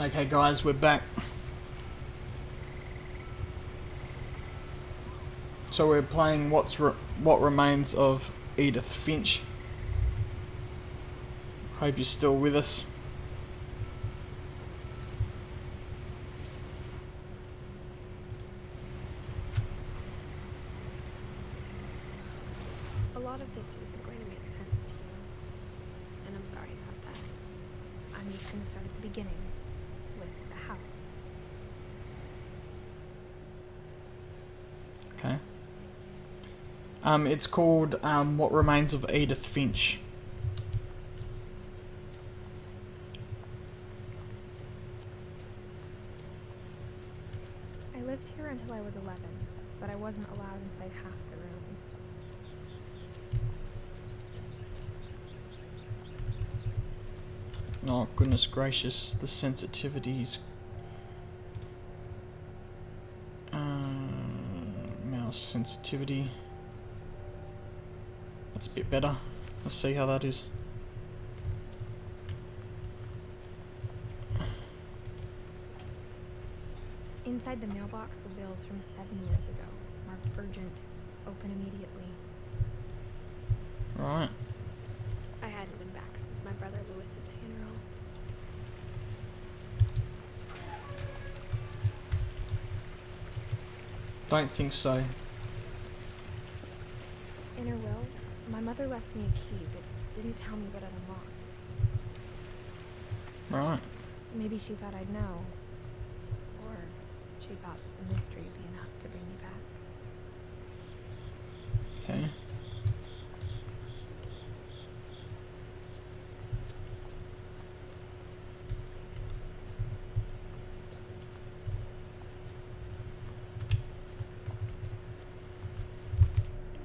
Okay guys, we're back. So we're playing What Remains of Edith Finch. Hope you're still with us. A lot of this isn't going to make sense to you, and I'm sorry about that. I'm just going to start at the beginning, with the house. Okay. It's called What Remains of Edith Finch. I lived here until I was 11, but I wasn't allowed inside half the rooms. Oh goodness gracious, the sensitivities. Mouse sensitivity. That's a bit better. Let's see how that is. Inside the mailbox were bills from 7 years ago, marked urgent, open immediately. Right. I hadn't been back since my brother Lewis's funeral. Don't think so. In her will, my mother left me a key, but didn't tell me what it unlocked. Right. Maybe she thought I'd know. Or she thought that the mystery would be enough to bring me back. Okay.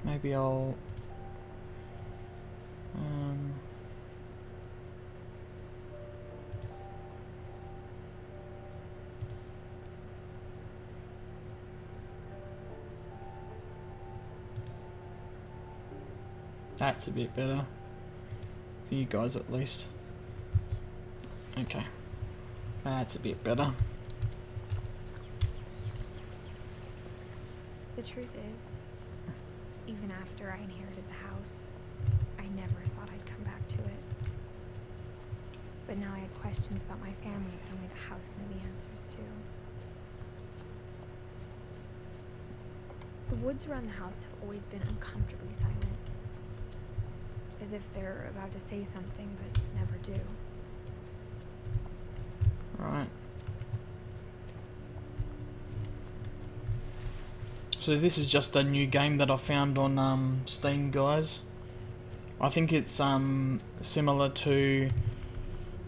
Maybe I'll that's a bit better for you guys at least. Okay, that's a bit better. The truth is, even after I inherited the house, I never thought I'd come back to it. But now I had questions about my family that only the house knew the answers to. The woods around the house have always been uncomfortably silent. As if they're about to say something, but never do. Right. So this is just a new game that I found on Steam, guys. I think it's similar to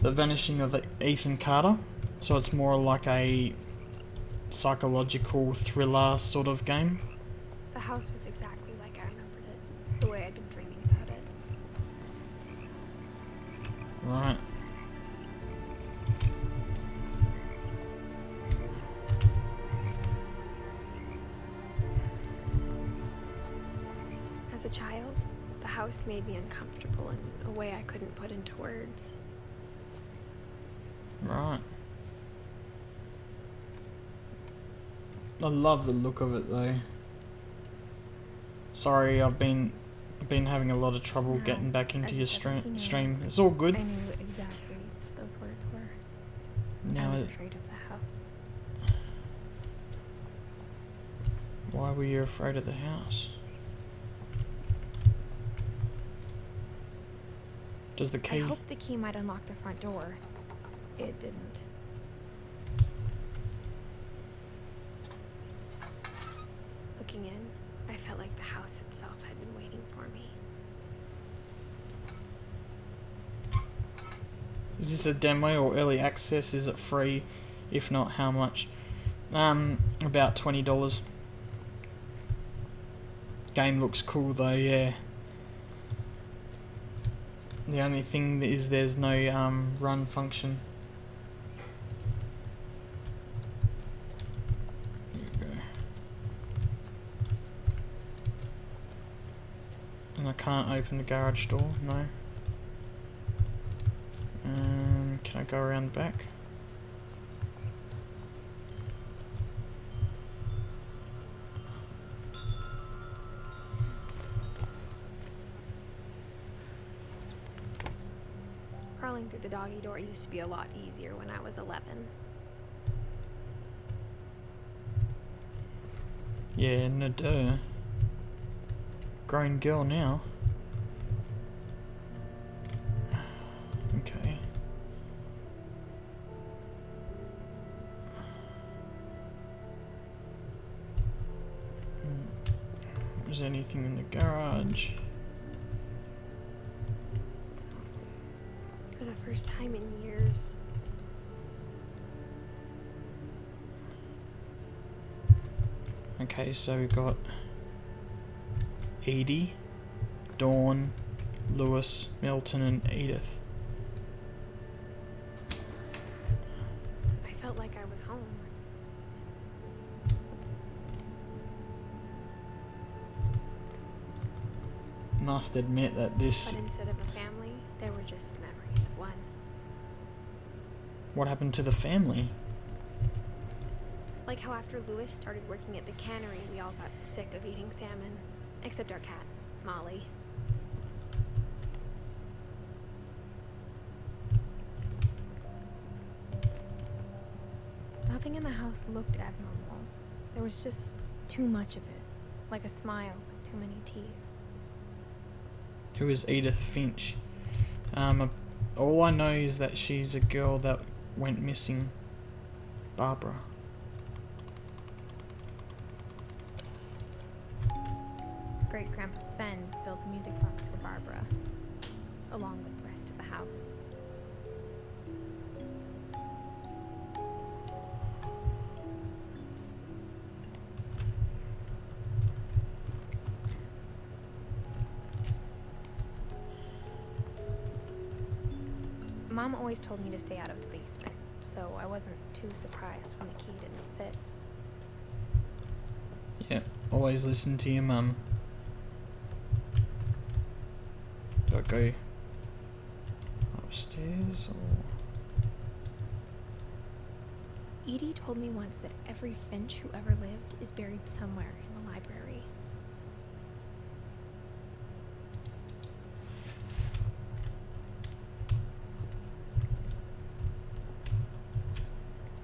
The Vanishing of Ethan Carter. So it's more like a psychological thriller sort of game. The house was exactly like I remembered it, the way I'd been dreaming about it. Right. As a child, the house made me uncomfortable in a way I couldn't put into words. Right. I love the look of it though. Sorry, I've been having a lot of trouble Now, getting back into as a your 17-year-old, stream. It's all good. I knew exactly what those words were. Now I was afraid of the house. why were you afraid of the house? Does the key... I hoped the key might unlock the front door. It didn't. Looking in, I felt like the house itself had been waiting for me. Is this a demo or early access? Is it free? If not, how much? About $20. Game looks cool though, yeah. The only thing is there's no run function. Here we go. And I can't open the garage door, no. Can I go around the back? Crawling through the doggy door used to be a lot easier when I was 11. Yeah, no duh. Grown girl now. Okay. Is there anything in the garage? For the first time in years. Okay, so we've got Edie, Dawn, Lewis, Milton, and Edith. I felt like I was home. Must admit that this... But instead of a family, there were just memories of one. What happened to the family? Like how after Lewis started working at the cannery, we all got sick of eating salmon. Except our cat, Molly. Nothing in the house looked abnormal. There was just too much of it. Like a smile with too many teeth. Who is Edith Finch? All I know is that she's a girl that went missing. Barbara. Great-Grandpa Sven built a music box for Barbara, along with the rest of the house. Mom always told me to stay out of the basement, so I wasn't too surprised when the key didn't fit. Yeah, always listen to your mum. Do I go upstairs or... Edie told me once that every Finch who ever lived is buried somewhere in the library.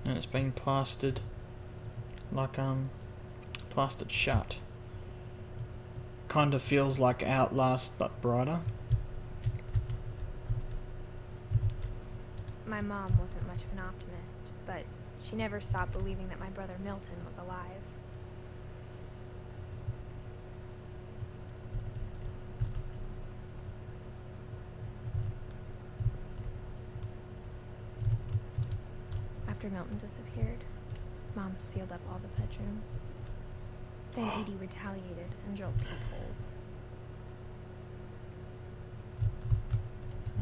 And it's been plastered, like plastered shut. Kind of feels like Outlast but brighter. My mom wasn't much of an optimist, but she never stopped believing that my brother Milton was alive. After Milton disappeared, Mom sealed up all the bedrooms. Then Edie retaliated and drilled peepholes.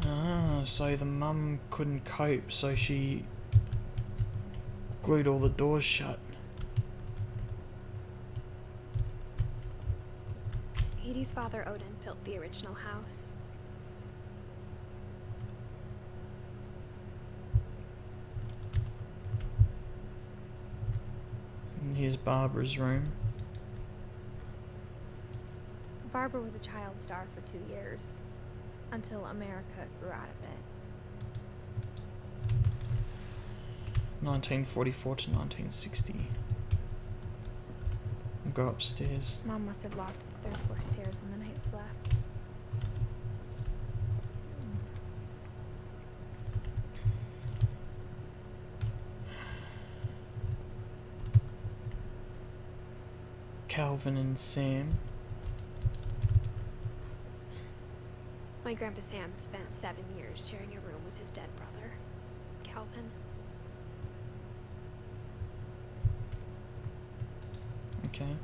Ah, so the mum couldn't cope, so she glued all the doors shut. Edie's father Odin built the original house. And here's Barbara's room. Barbara was a child star for 2 years, until America grew out of it. 1944 to 1960. I'll go upstairs. Mom must have locked the third floor stairs on the night we left. Calvin and Sam. My Grandpa Sam spent 7 years sharing a room with his dead brother, Calvin. Okay.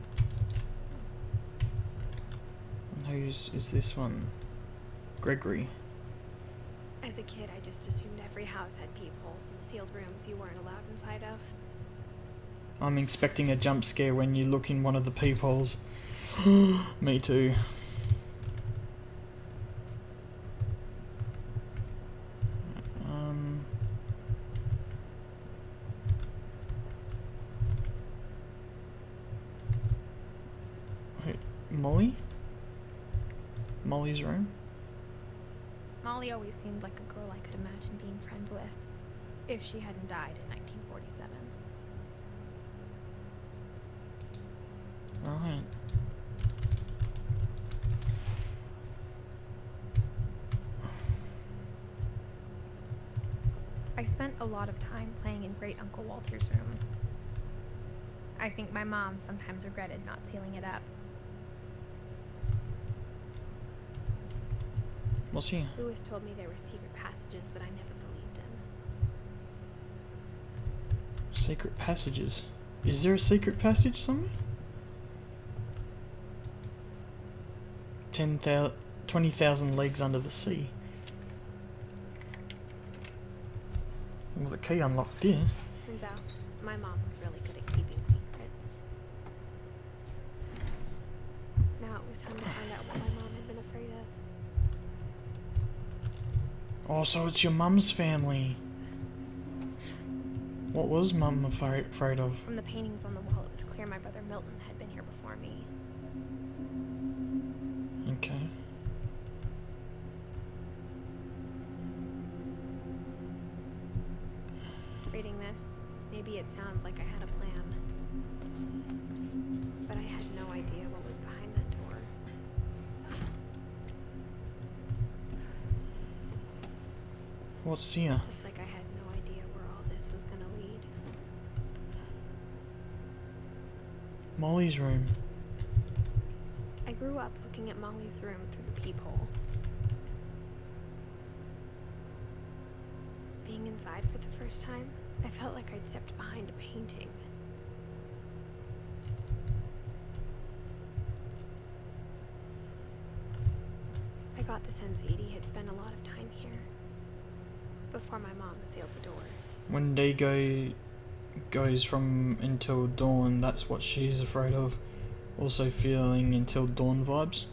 And whose is this one? Gregory. As a kid, I just assumed every house had peepholes and sealed rooms you weren't allowed inside of. I'm expecting a jump scare when you look in one of the peepholes. Me too. Wait, Molly? Molly's room? Molly always seemed like a girl I could imagine being friends with, if she hadn't died in 1947. Alright. I spent a lot of time playing in Great Uncle Walter's room. I think my mom sometimes regretted not sealing it up. What's here? Lewis told me there were secret passages, but I never believed him. Secret passages. Is there a secret passage somewhere? 20,000 leagues under the sea. Well, the key unlocked there. Turns out, my mom was really good at keeping secrets. Now it was time to find out what my mom had been afraid of. Oh, so it's your mum's family. What was mum afraid of? From the paintings on the wall, it was clear my brother Milton had been here before me. Okay. Reading this, maybe it sounds like I had a plan. But I had no idea what was behind that door. What's here? Just like I had no idea where all this was gonna lead. Molly's room. I grew up looking at Molly's room through the peephole. Being inside for the first time, I felt like I'd stepped behind a painting. I got the sense Edie had spent a lot of time here before my mom sealed the doors. When day goes from until dawn, that's what she's afraid of. Also feeling until dawn vibes.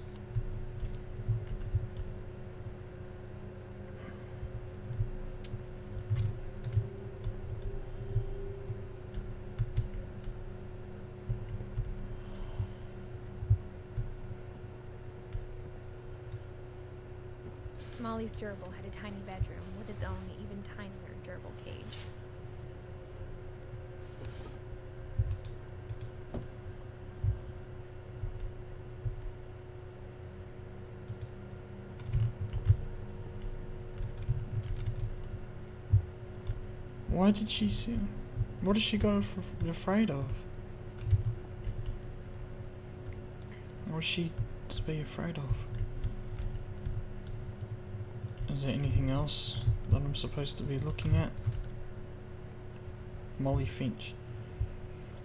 Molly's gerbil had a tiny bedroom with its own even tinier gerbil cage. Why did she see? What has she got afraid of? What's she to be afraid of? Is there anything else that I'm supposed to be looking at? Molly Finch.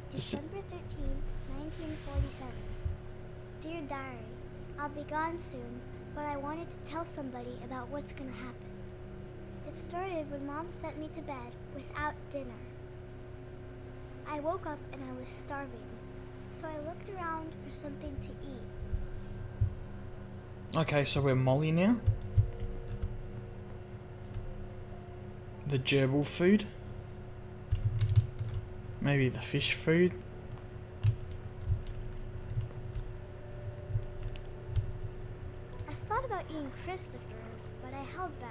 December 13, 1947. Dear Diary, I'll be gone soon, but I wanted to tell somebody about what's gonna happen. It started when Mom sent me to bed without dinner. I woke up and I was starving, so I looked around for something to eat. Okay, so we're Molly now. The gerbil food. Maybe the fish food. I thought about eating Christopher, but I held back.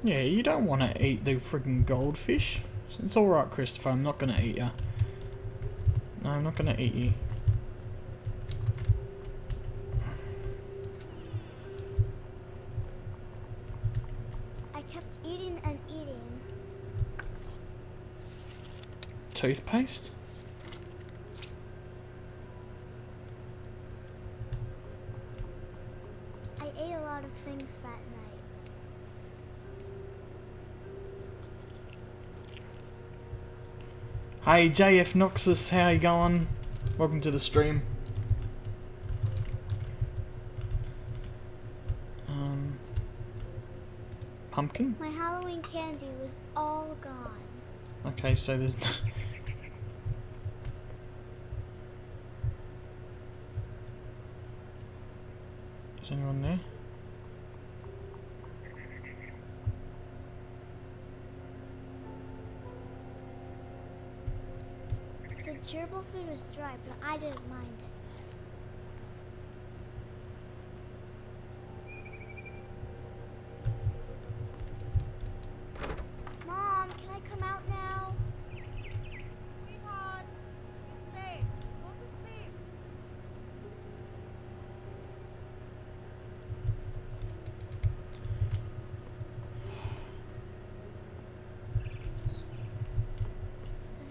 Yeah, you don't want to eat the friggin' goldfish. It's alright, Christopher, I'm not gonna eat you. No, I'm not gonna eat you. I kept eating and eating. Toothpaste? I ate a lot of things that night. Hey JF Noxus, how you going? Welcome to the stream. Pumpkin? My Halloween candy was all gone. Okay, so there's... Is anyone there? The gerbil food was dry, but I didn't mind it.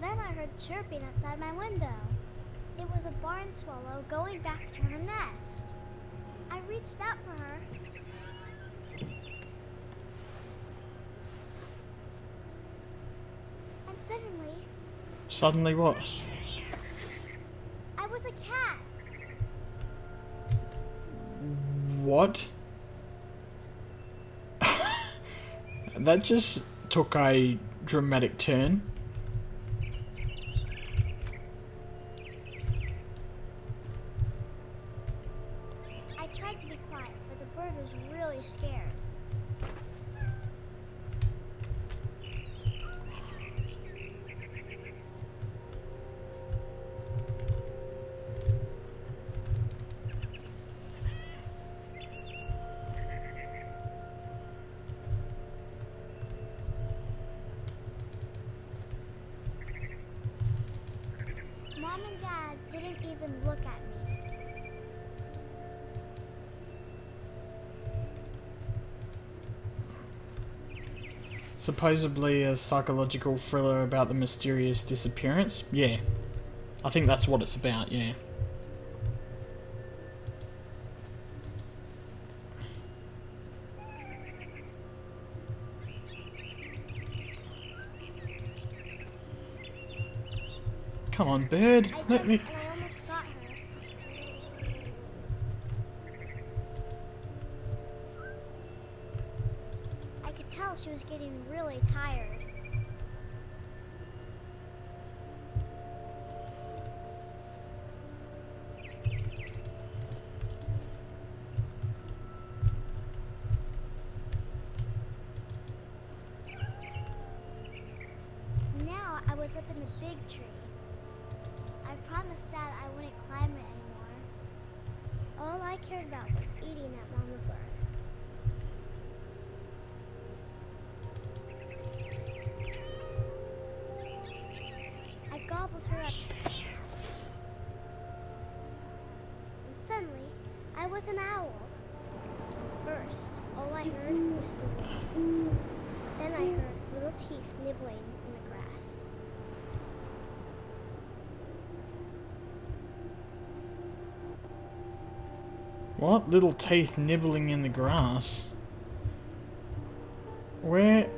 Then I heard chirping outside my window. It was a barn swallow going back to her nest. I reached out for her. And suddenly, Suddenly what? I was a cat. What? That just took a dramatic turn. I tried to be quiet, but the bird was really scared. Mom and Dad didn't even look at me. Supposedly a psychological thriller about the mysterious disappearance? Yeah. I think that's what it's about, yeah. Come on, bird. I Let me... jumped and I almost got her. I could tell she was getting really tired. Now I was up in the big tree. I promised Dad I wouldn't climb it anymore. All I cared about was eating that mama bird. I gobbled her up. And suddenly, I was an owl. First, all I heard was the wind. Then I heard little teeth nibbling in the grass. What? Little teeth nibbling in the grass? Where?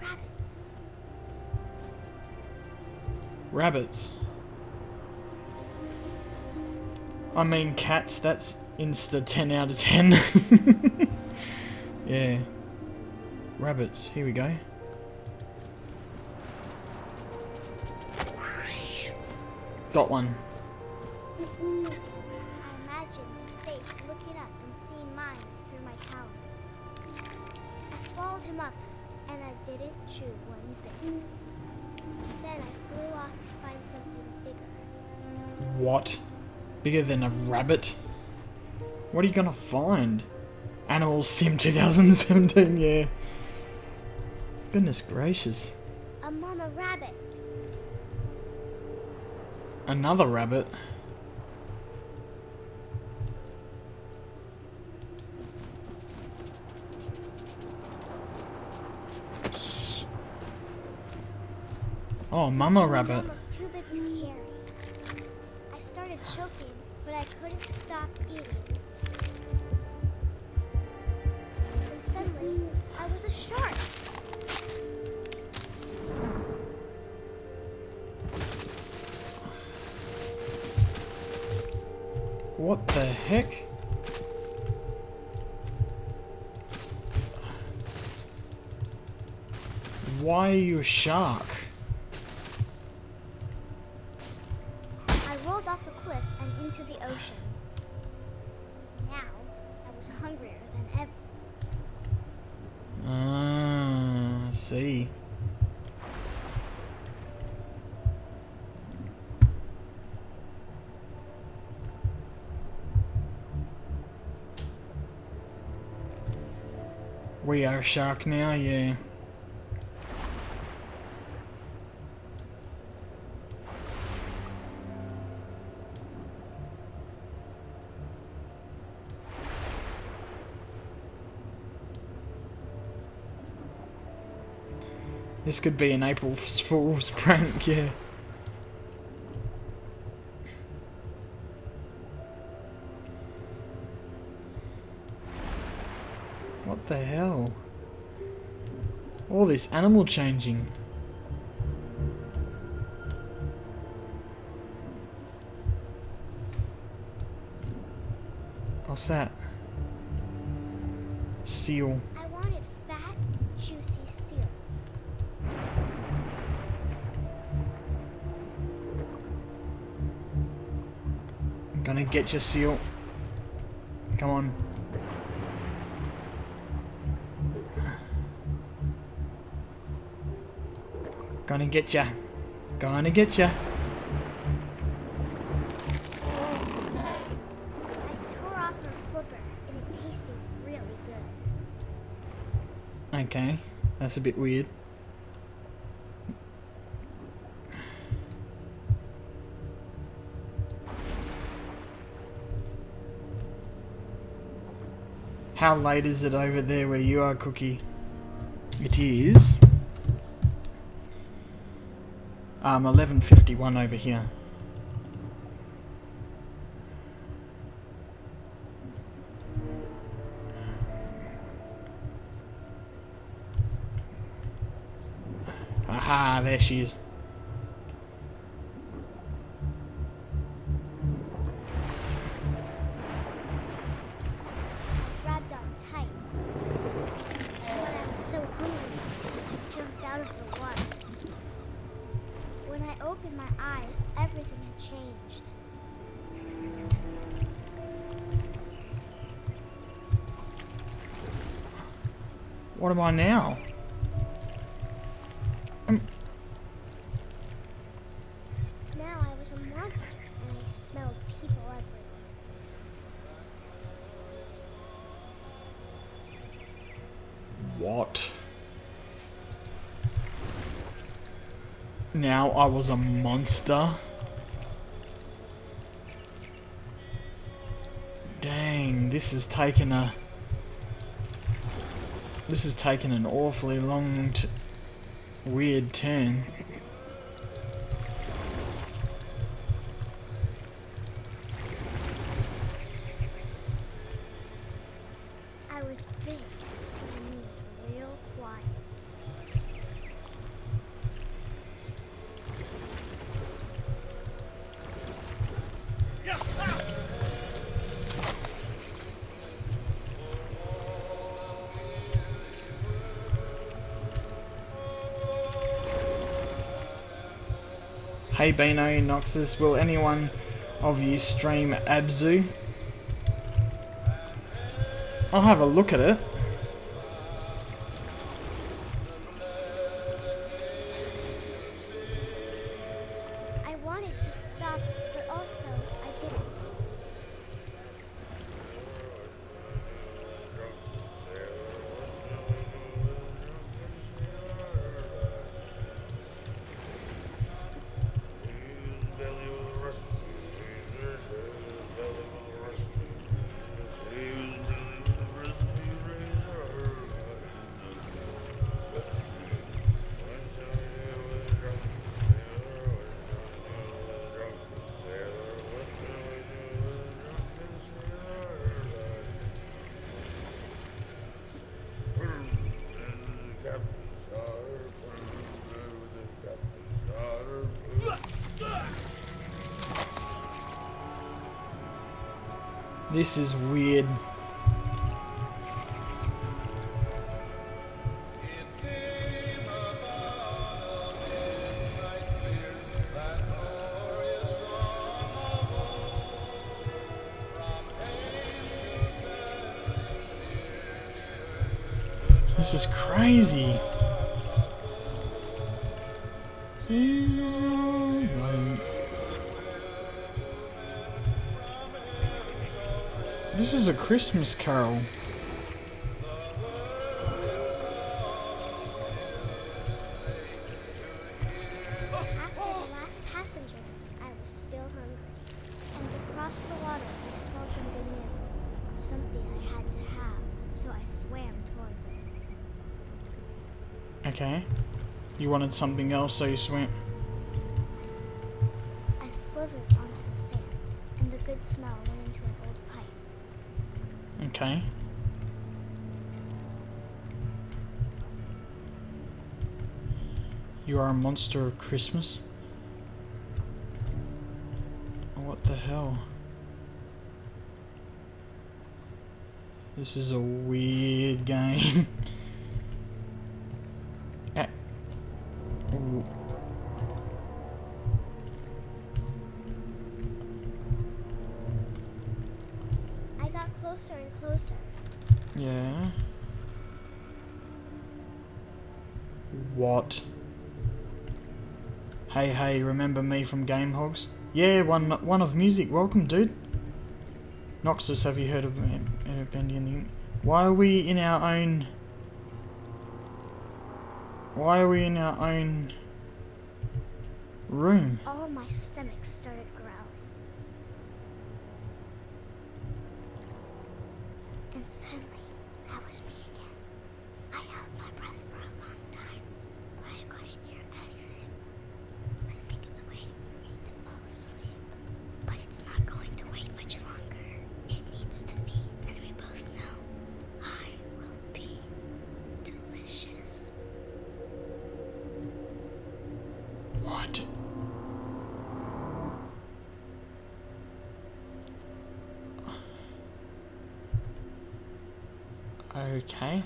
Rabbits. Rabbits. I mean cats, that's insta 10 out of 10. Yeah. Rabbits, here we go. Got one. I imagined his face looking up and seeing mine through my talons. I swallowed him up, and I didn't chew one bit. Then I flew off to find something bigger. What? Bigger than a rabbit? What are you gonna find? Animal Sim 2017, yeah. Goodness gracious. A mama rabbit. Another rabbit? Oh, mama She was rabbit. almost too big to carry. I started choking, but I couldn't stop eating. And suddenly, I was a shark. What the heck? Why are you a shark? I rolled off a cliff and into the ocean. Now, I was hungrier than ever. Ah, I see. We are a shark now, yeah. This could be an April Fool's prank, yeah. What the hell? All this animal changing. What's that? Seal. I wanted fat, juicy seals. I'm gonna get you, seal. Come on. Gonna get ya. Gonna get ya. I tore off her flipper and it tasted really good. Okay, that's a bit weird. How late is it over there where you are, Cookie? It is 11:51 over here. Aha, there she is. Grabbed on tight. When I was so hungry, I jumped out of the water. When I opened my eyes, everything had changed. What am I now? Now I was a monster, and I smelled people everywhere. What? Now I was a monster? Dang, this has taken an awfully long weird turn. I was big, and I moved real quiet. Hey Beano, Noxus, will anyone of you stream Abzu? I'll have a look at it. I wanted to stop, but also I didn't. This is weird. This is crazy. This is a Christmas carol. After the last passenger, I was still hungry. And to cross the water, I smelled something new. Something I had to have, so I swam towards it. Okay. You wanted something else, so you swam. I slithered onto the sand, and the good smell went into an old pipe. Okay. You are a monster of Christmas? What the hell? This is a weird game. Ah. Ooh. I got closer and closer. Yeah. What? Hey, remember me from Game Hogs? Yeah, one of music. Welcome, dude. Noxus, have you heard of Bendy and the... Why are we in our own... Why are we in our own... room? All of my stomach started growling. And suddenly, I was me again. I held my breath for a long time, but I couldn't hear anything. I think it's waiting for me to fall asleep. But it's not going to wait much longer. It needs to be, and we both know I will be delicious. What? Okay.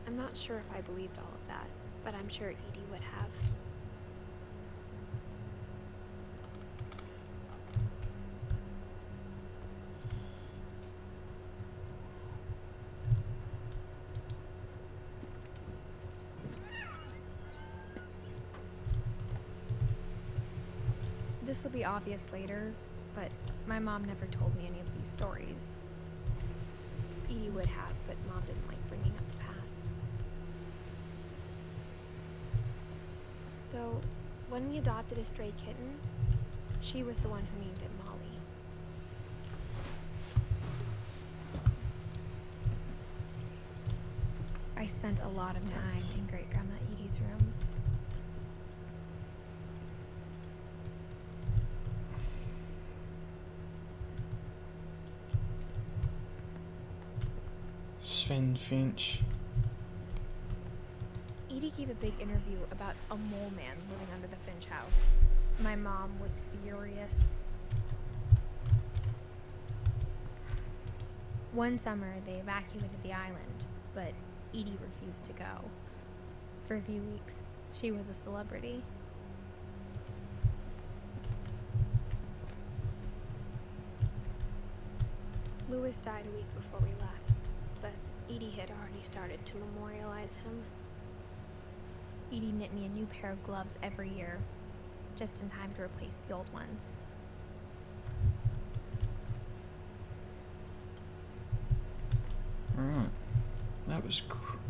I'm not sure if I believed all of that, but I'm sure Edie would have. This will be obvious later, but my mom never told me any of these stories. Edie would have, but Mom didn't like bringing up the past. Though, when we adopted a stray kitten, she was the one who named it Molly. I spent a lot of time in Great Grandma Edie's room. Edith Finch. Edie gave a big interview about a mole man living under the Finch house. My mom was furious. One summer, they evacuated the island, but Edie refused to go. For a few weeks, she was a celebrity. Lewis died a week before we left, but Edie had already started to memorialize him. Edie knit me a new pair of gloves every year, just in time to replace the old ones. Right.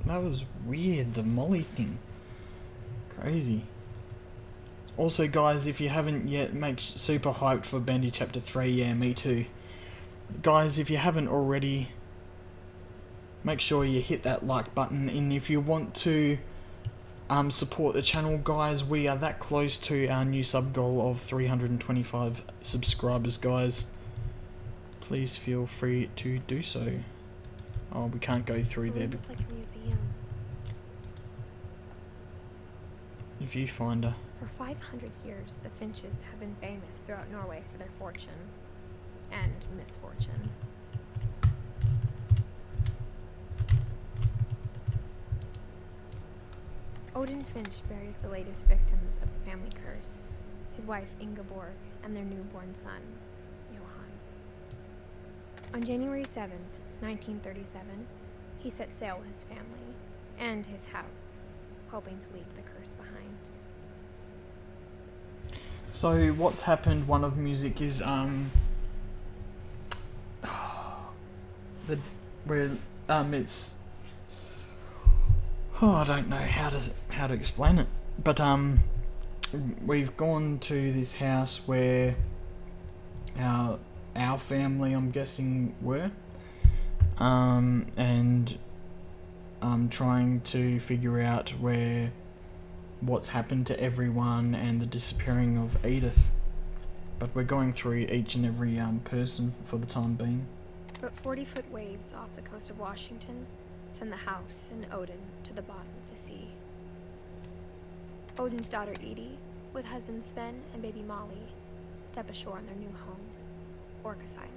That was weird, the Molly thing. Crazy. Also, guys, if you haven't yet, make super hyped for Bendy Chapter 3. Yeah, me too. Guys, if you haven't already, make sure you hit that like button. And if you want to support the channel, guys, we are that close to our new sub goal of 325 subscribers, guys. Please feel free to do so. Oh, we can't go through there. It's like a museum. Viewfinder. For 500 years, the Finches have been famous throughout Norway for their fortune and misfortune. Odin Finch buries the latest victims of the family curse, his wife Ingeborg and their newborn son, Johan. On January 7th, 1937, he set sail with his family and his house, hoping to leave the curse behind. So what's happened? One of music is it's I don't know how to explain it, but we've gone to this house where our family, I'm guessing, were and trying to figure out what's happened to everyone and the disappearing of Edith. But we're going through each and every person for the time being. But 40-foot waves off the coast of Washington send the house and Odin to the bottom of the sea. Odin's daughter Edie, with husband Sven and baby Molly, step ashore on their new home, Orcas Island.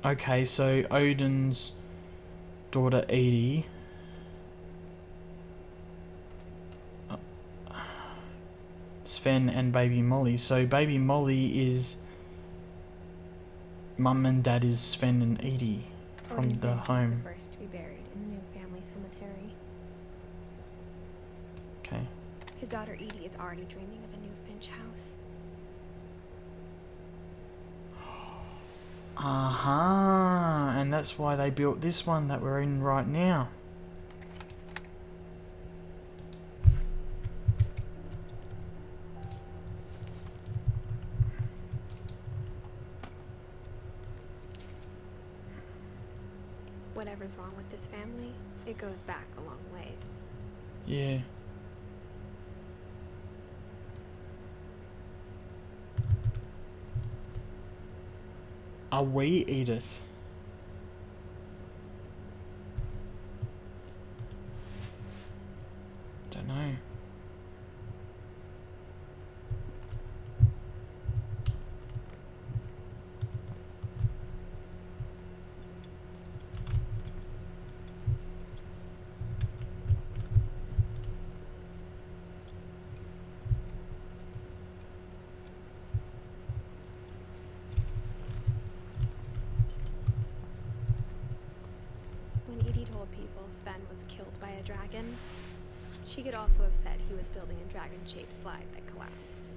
Okay, so Odin's daughter Edie. Sven and baby Molly. So baby Molly is mum and dad is Sven and Edie from Odin the Finch home. was the first to be buried in the new family cemetery. Okay. His daughter Edie is already dreaming of a new Finch house. And that's why they built this one that we're in right now. Whatever's wrong with this family, it goes back a long ways. Yeah. Are we Edith? Don't know. When Edie told people Sven was killed by a dragon, she could also have said he was building a dragon-shaped slide that collapsed.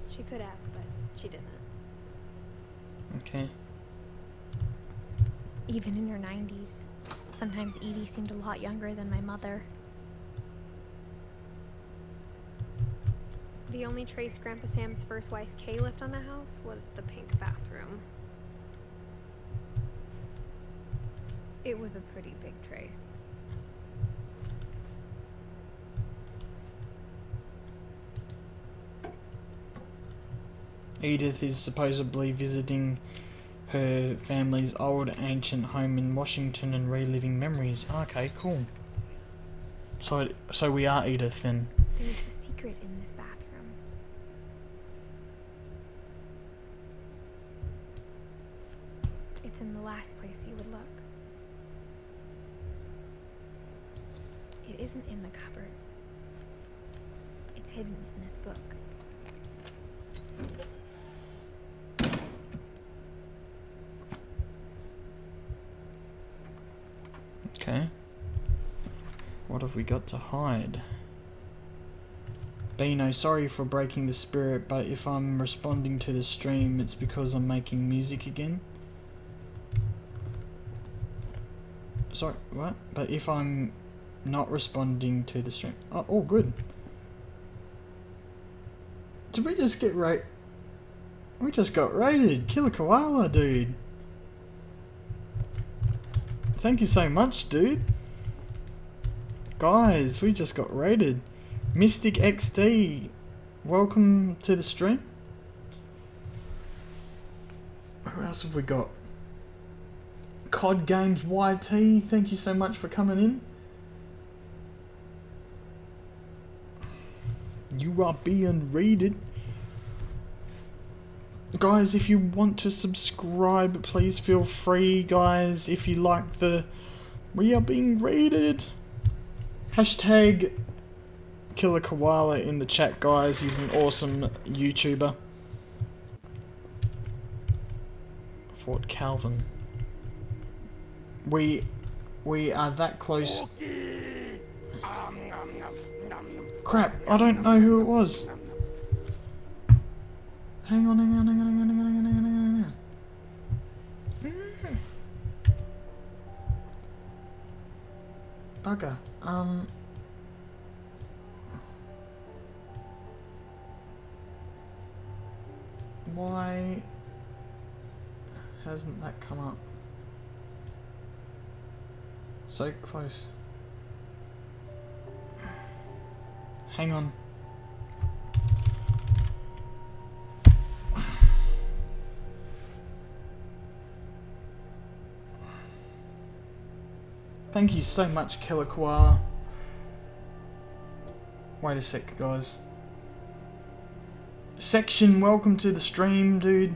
She could have, but she didn't. Okay. Even in her 90s, sometimes Edie seemed a lot younger than my mother. The only trace Grandpa Sam's first wife Kay left on the house was the pink bathroom. It was a pretty big trace. Edith is supposedly visiting her family's old ancient home in Washington and reliving memories. Okay, cool. So we are Edith then. There's a secret in this bathroom. It's in the last place you would look. It isn't in the cupboard. It's hidden in this book. Okay. What have we got to hide? Beano, sorry for breaking the spirit, but if I'm responding to the stream, it's because I'm making music again. Sorry, what? But if I'm not responding to the stream... Oh, good. Did we just get We just got raided. Killer Koala, dude. Thank you so much, dude. Guys, we just got raided. Mystic XD, welcome to the stream. Who else have we got? COD Games YT, thank you so much for coming in. You are being raided. Guys, if you want to subscribe, please feel free, guys. If you like the... We are being raided. Hashtag Killer Koala in the chat, guys. He's an awesome YouTuber. Fort Calvin. We are that close. Crap, I don't know who it was. Hang on. Bugger. Why hasn't that come up? So close. Hang on. Thank you so much, Killer Koala. Wait a sec, guys. Section, welcome to the stream, dude.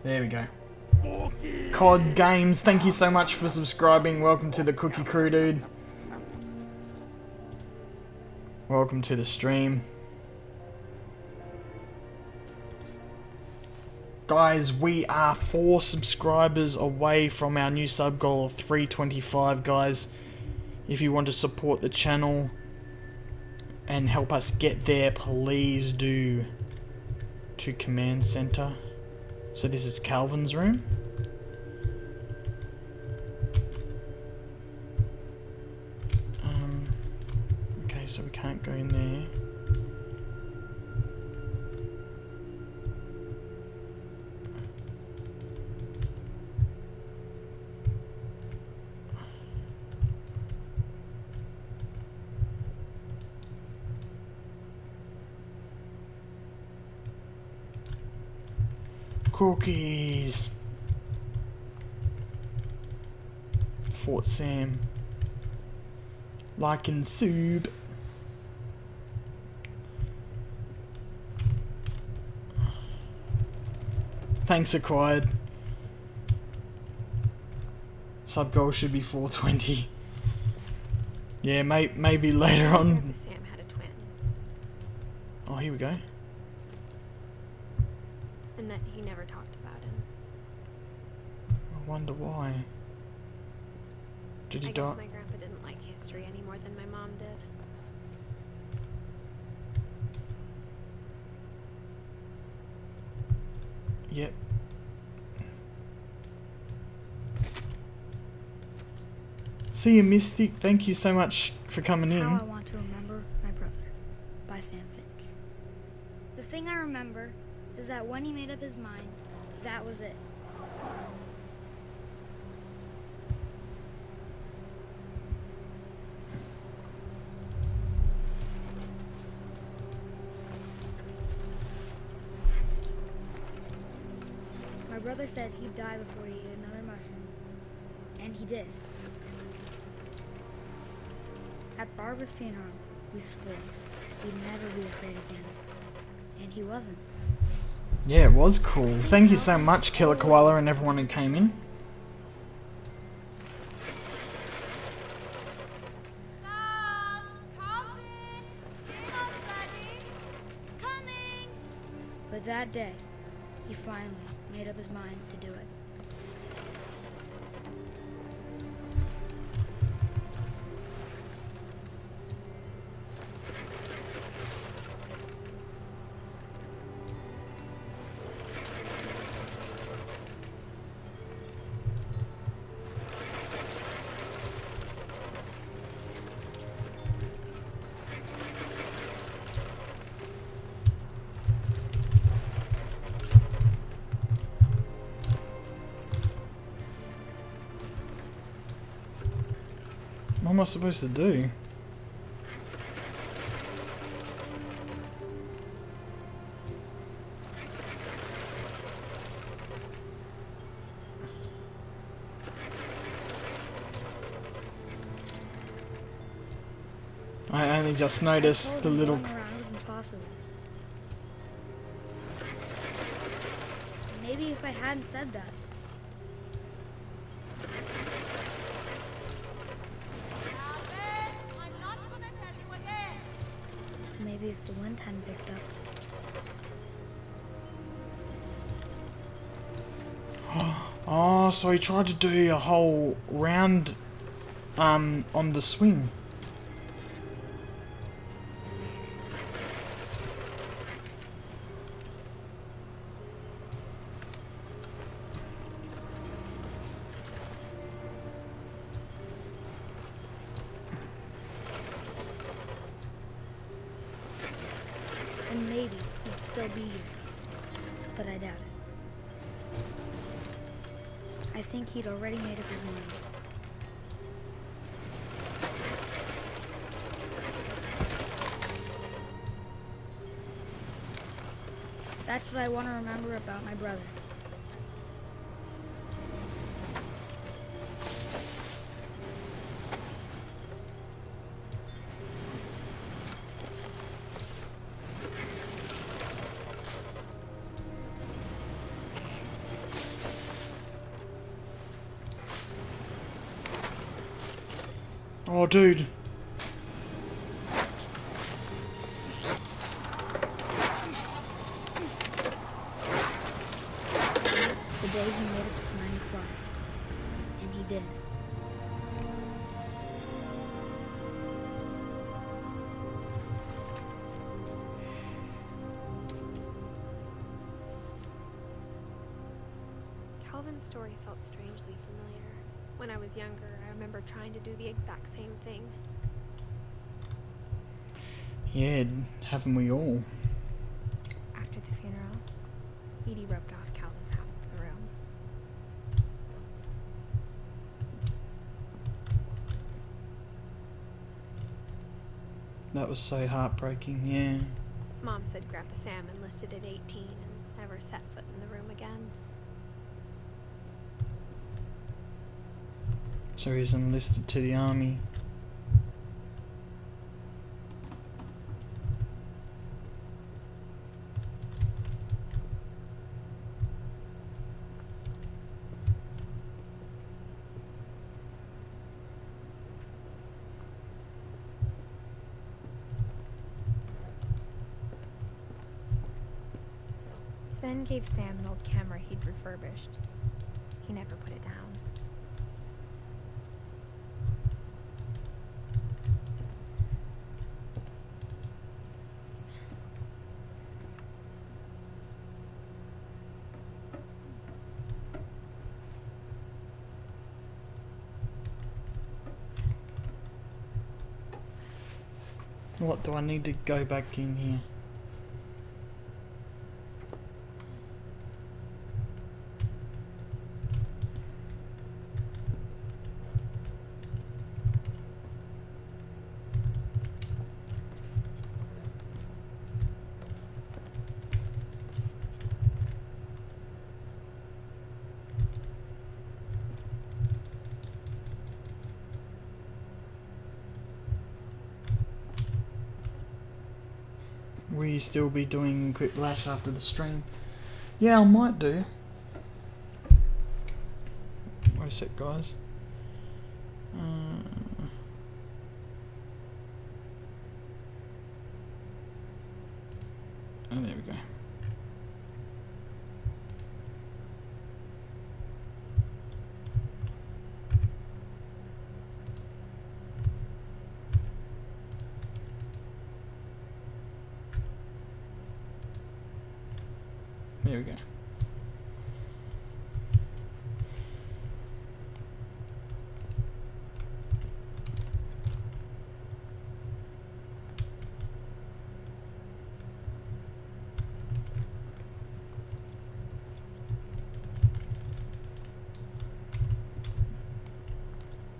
There we go. COD Games, thank you so much for subscribing. Welcome to the Cookie Crew, dude. Welcome to the stream. Guys, we are 4 subscribers away from our new sub goal of 325, guys. If you want to support the channel and help us get there, please do to Command Center. So this is Calvin's room. Okay, so we can't go in there. Cookies. Fort Sam. Like and soup. Thanks, acquired. Sub goal should be 420. Yeah, maybe later on. Sam had a twin. Oh, here we go. And that he never talked about him. I wonder why. Did he I die? guess my grandpa didn't like history any more than my mom did. Yep. See you, Mystic. Thank you so much for coming in. How I Want to Remember My Brother by Sam Finch. The thing I remember is that when he made up his mind, that was it. My brother said he'd die before he ate another mushroom, and he did. At Barbara's funeral, we swore we'd never be afraid again, and he wasn't. Yeah, it was cool. Thank you so much, Killer Koala, and everyone who came in. But that day, he finally made up his mind to do it. What am I supposed to do? I only just noticed the little... Going around is impossible. Maybe if I hadn't said that. Maybe if the wind hadn't picked up. Oh, so he tried to do a whole round on the swing. And maybe he'd still be here. But I doubt it. I think he'd already made up his mind. That's what I want to remember about my brother. Oh, dude. The day he made up his mind to fly. And he did. Calvin's story felt strangely familiar. When I was younger, I remember trying to do the exact same thing. Yeah, haven't we all? After the funeral, Edie roped off Calvin's half of the room. That was so heartbreaking, yeah. Mom said Grandpa Sam enlisted at 18 and never set foot in the room again. So he's enlisted to the army. Sven gave Sam an old camera he'd refurbished. He never put it down. What do I need to go back in here? Will you still be doing Quiplash after the stream? Yeah, I might do. Wait a sec, guys. Oh, there we go. There we go.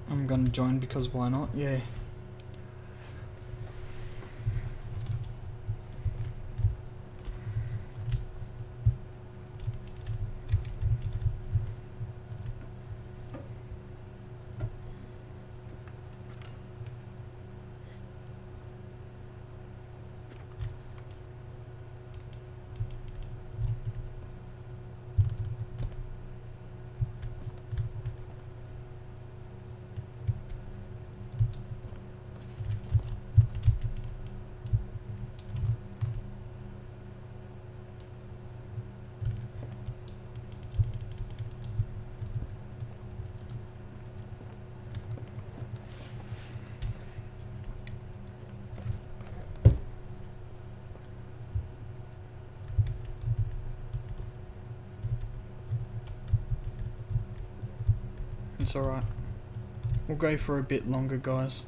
I'm gonna join because why not? Yeah. It's alright. We'll go for a bit longer, guys.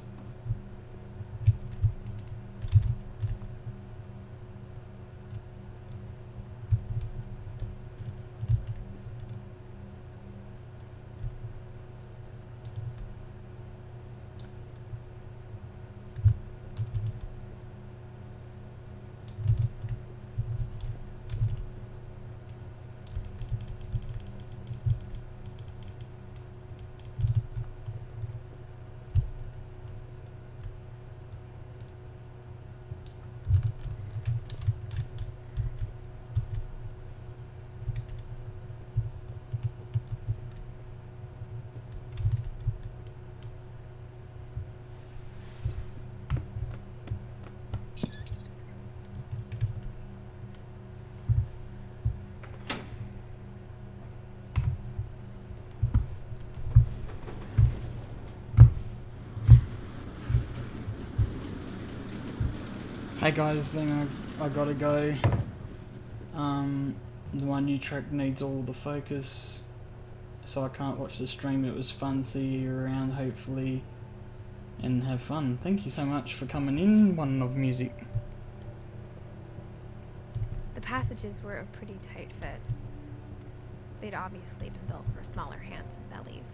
Hey guys, I gotta go. My new track needs all the focus, so I can't watch the stream. It was fun. See you around, hopefully, and have fun. Thank you so much for coming in. One of music. The passages were a pretty tight fit. They'd obviously been built for smaller hands and bellies.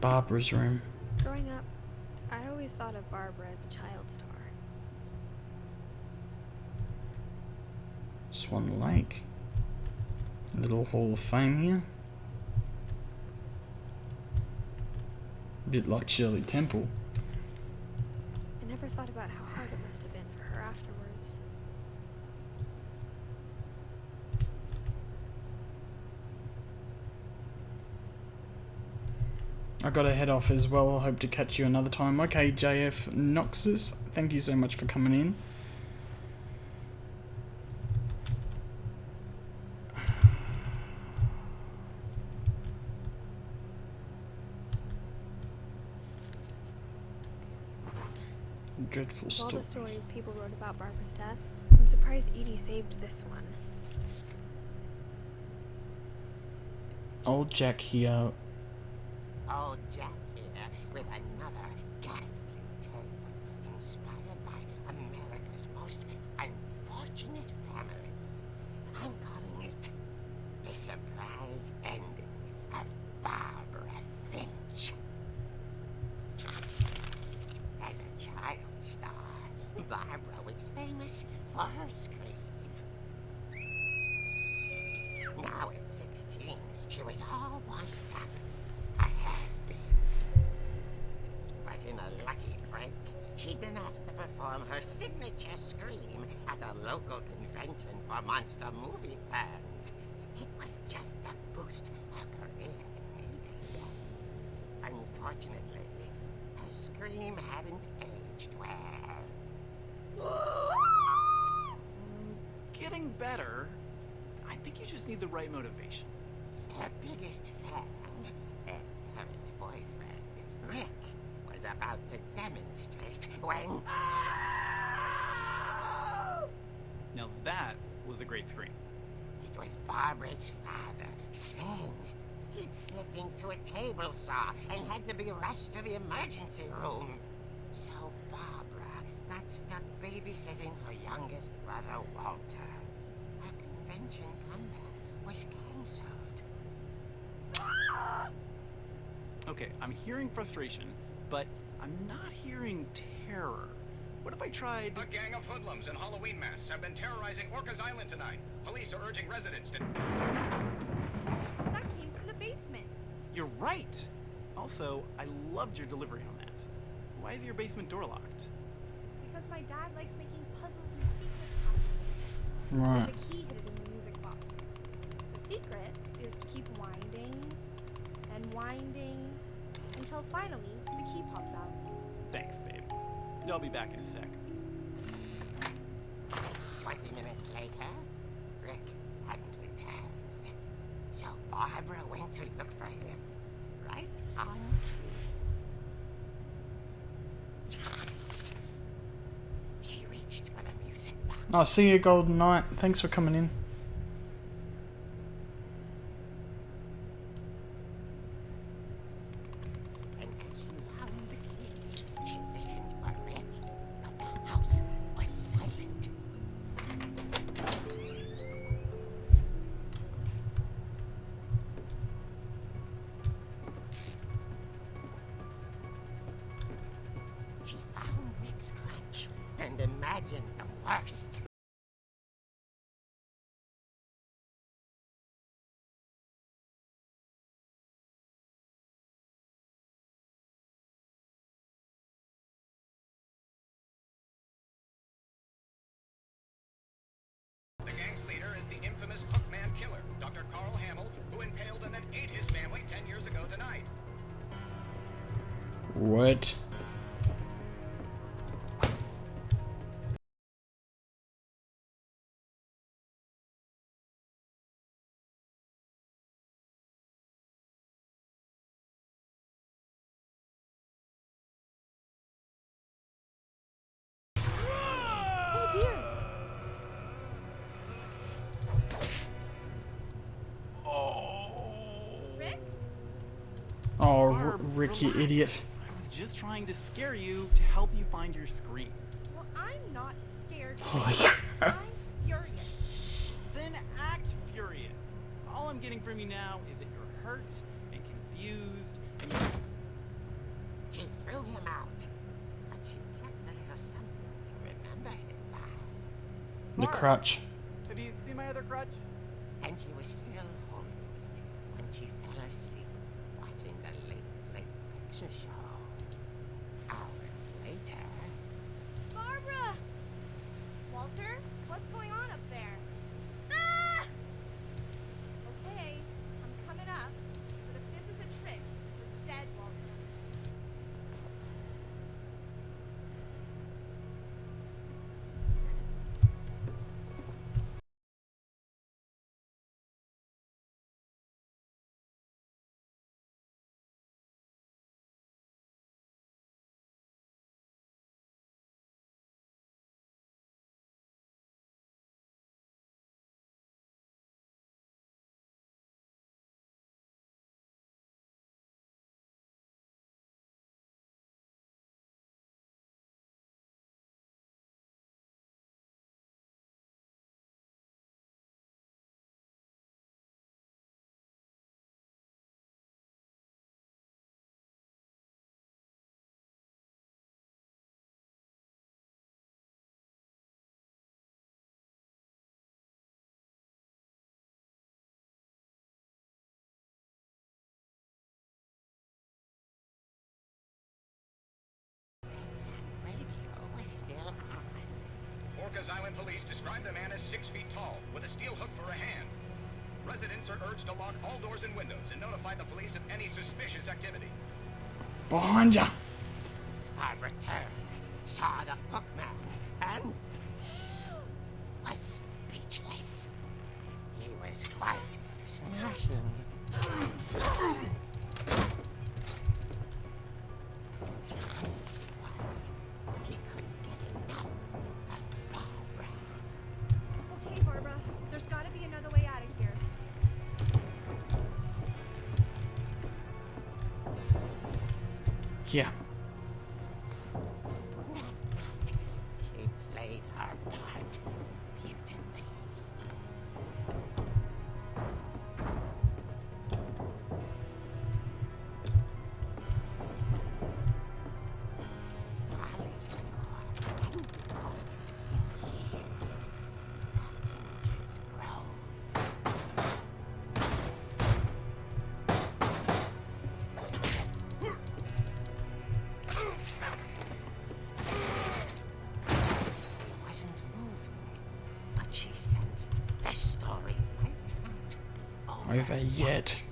Barbara's room. Growing up, I always thought of Barbara as a child star. Swan Lake. Little Hall of Fame here. A bit like Shirley Temple. I never thought about how hard it must have been for her afterwards. I gotta head off as well. I hope to catch you another time. Okay, JF Noxus, thank you so much for coming in. Dreadful Of all story. the stories people wrote about Barbara's death, I'm surprised Edie saved this one. Old Jack here. Old Jack here with another ghastly tale inspired by America's most unfortunate family. I'm calling it The Surprise Ending of Barbara Finch. As a child star, Barbara was famous for her scream. Now at 16, she was all washed up. A has-been. But in a lucky break, she'd been asked to perform her signature scream at a local convention for monster movie fans. It was just a boost her career needed. Unfortunately, her scream hadn't aged well. Getting better. I think you just need the right motivation. Her biggest fan and current boyfriend, Rick, was about to demonstrate when... Now that was a great scream. It was Barbara's father, Sven. He'd slipped into a table saw and had to be rushed to the emergency room. So Barbara got stuck babysitting her youngest brother, Walter. Her convention comeback was cancelled. Okay, I'm hearing frustration, but I'm not hearing terror. What if I tried... A gang of hoodlums in Halloween masks have been terrorizing Orcas Island tonight. Police are urging residents to... That came from the basement. You're right! Also, I loved your delivery on that. Why is your basement door locked? Because my dad likes making puzzles and secret passages. Right. There's a key hidden in the music box. The secret is to keep winding and winding until finally the key pops out. Thanks, babe. I'll be back in a sec. 20 minutes later, Rick hadn't returned. So Barbara went to look for him. Right on cue. She reached for the music box. Oh, see you, Golden Knight. Thanks for coming in. And as she found the key, she listened for Rick, but the house was silent. She found Rick's crutch and imagined the worst. The gang's leader is the infamous Hookman killer, Dr. Carl Hamill, who impaled and then ate his family 10 years ago tonight. What? Rick, you idiot. I was just trying to scare you to help you find your screen. Well, I'm not scared. Holy I'm crap. furious. Then act furious. All I'm getting from you now is that you're hurt and confused and you... She threw him out, but she kept a little something to remember him by. The crutch. Have you seen my other crutch? And she was still holding it when she fell asleep watching the late picture show. Hours later... Barbara! Walter, what's going on up there? Ah! Okay, I'm coming up, but if this is a trick, you're dead, Walter. Bedside radio was still on. Orcas Island police describe the man as 6 feet tall, with a steel hook for a hand. Residents are urged to lock all doors and windows and notify the police of any suspicious activity. Behind ya. Barbara turned, saw the hook man, and was speechless. He was quite smashing. And he couldn't get enough of Barbara. Okay, Barbara, there's gotta be another way out of here. Yeah. She played her part beautifully. Molly's door hadn't been opened in years. The hinges groaned. He wasn't moving, but she sensed the story might not be Over yet.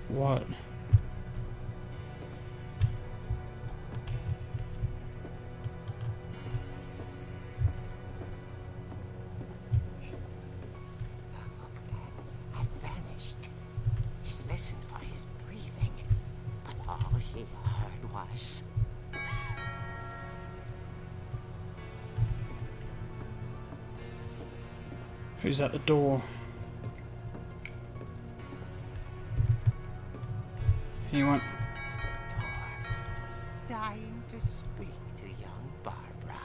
What? The hookman had vanished. She listened for his breathing, but all she heard was... Who's at the door? Anyone? The door was dying to speak to young Barbara.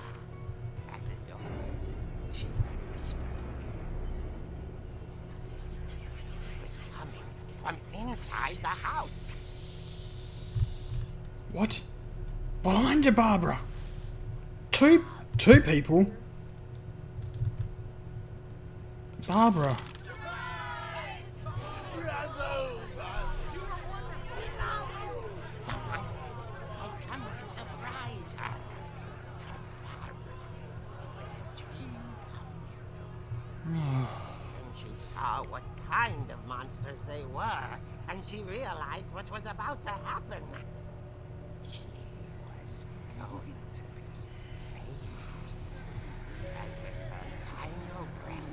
At the door, she heard whispering. It was coming from inside the house. What? Behind you, Barbara. Two people. Barbara. The monsters had come to surprise her. For Barbara, it was a dream come true. Then she saw what kind of monsters they were, and she realized what was about to happen. She was going to be famous. And with her final breath,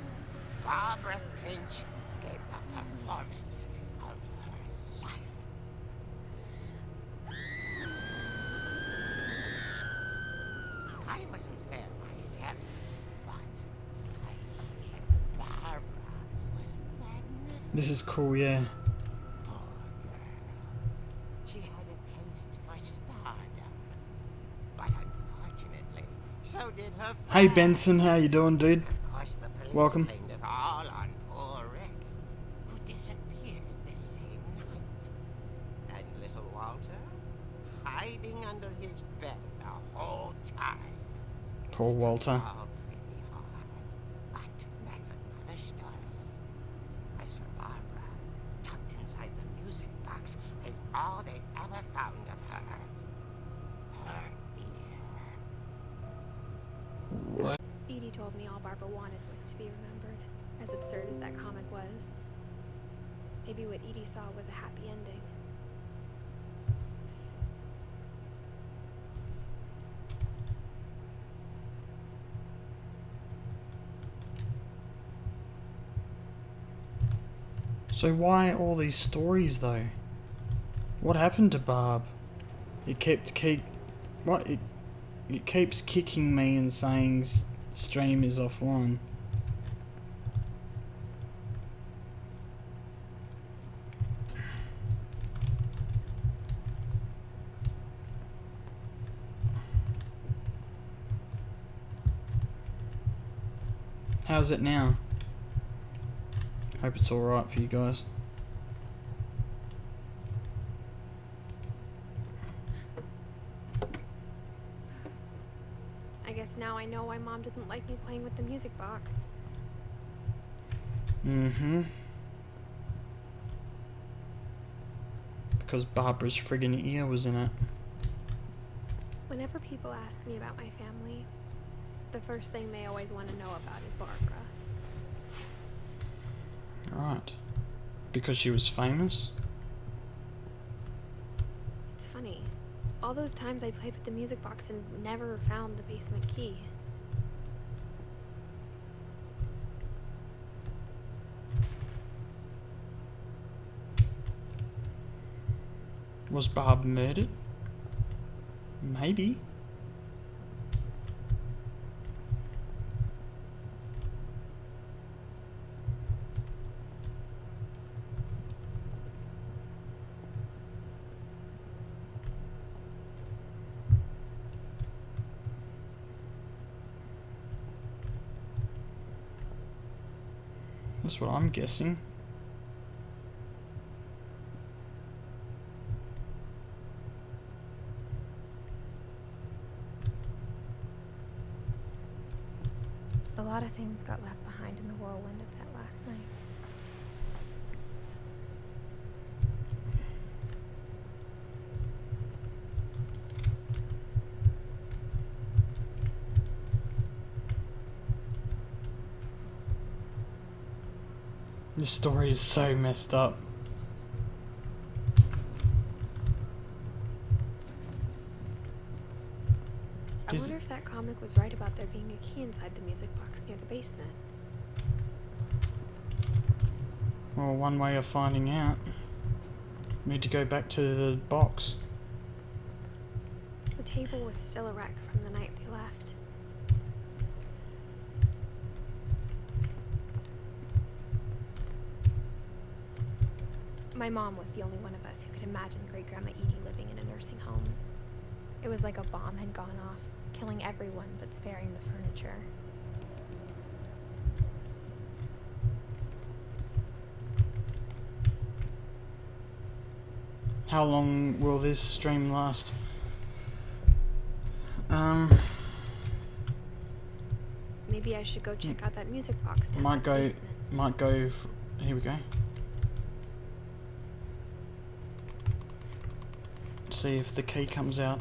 Barbara Finch gave the performance of her life. I wasn't there myself, but I hear Barbara was This is cool, yeah. Poor girl. She had a taste for stardom. But unfortunately, so did her Hey friend. Benson, how you doing, dude? Of course, the police Welcome. blamed it all on poor Rick, who disappeared the same night. And little Walter, hiding under his bed the whole time. Poor Walter. All pretty hard, but that's another story. As for Barbara, tucked inside the music box is all they ever found of her. Her ear. What? Edie told me all Barbara wanted was to be remembered, as absurd as that comic was. Maybe what Edie saw was a happy ending. So why all these stories though? What happened to Barb? It keeps kicking me and saying stream is offline. How's it now? Hope it's alright for you guys. I guess now I know why Mom didn't like me playing with the music box. Mm-hmm. Because Barbara's friggin' ear was in it. Whenever people ask me about my family, the first thing they always want to know about is Barbara. Right. Because she was famous? It's funny. All those times I played with the music box and never found the basement key. Was Barb murdered? Maybe. That's what I'm guessing. A lot of things got left behind in the whirlwind of that last night. This story is so messed up. I wonder if that comic was right about there being a key inside the music box near the basement. Well, one way of finding out. We need to go back to the box. The table was still a wreck from the night we left. My mom was the only one of us who could imagine Great-Grandma Edie living in a nursing home. It was like a bomb had gone off, killing everyone but sparing the furniture. How long will this stream last? Maybe I should go check out that music box down in Might the go. basement. Here we go. See if the key comes out.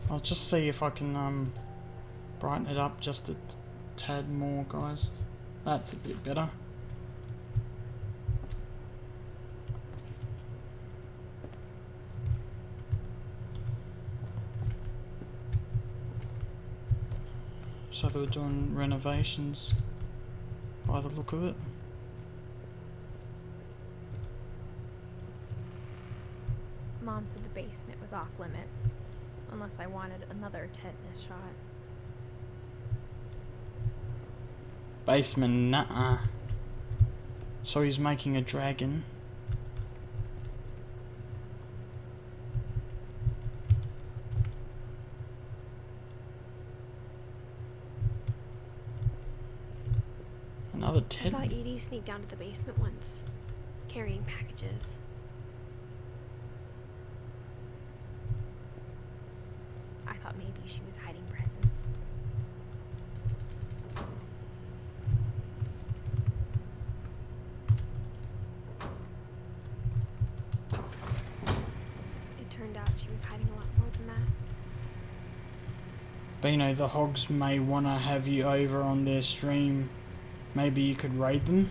I'll just see if I can brighten it up just a tad more, guys. That's a bit better. So they were doing renovations by the look of it. Mom said the basement was off limits, unless I wanted another tetanus shot. Basement, nuh-uh. So he's making a dragon. Another I saw tet. Edie sneak down to the basement once, carrying packages. I thought maybe she was hiding presents. It turned out she was hiding a lot more than that. Beano, the Hogs may want to have you over on their stream. Maybe you could raid them.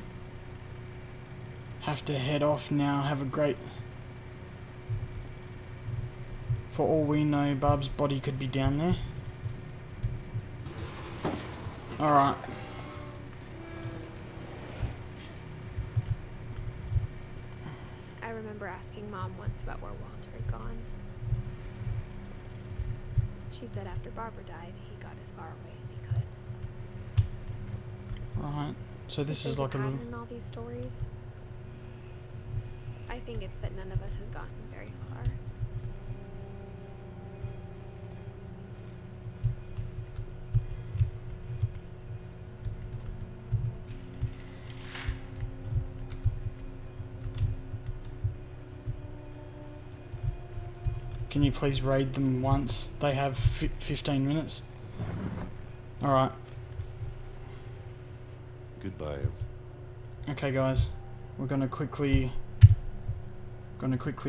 Have to head off now. Have a great... For all we know, Bub's body could be down there. Alright. I remember asking Mom once about where Walter had gone. She said after Barbara died, he got as far away as he could. Right. So this is There's like a little... pattern in all these stories. I think it's that none of us has gotten very far. Can you please raid them once? They have 15 minutes. Alright. Goodbye. Okay guys. We're gonna quickly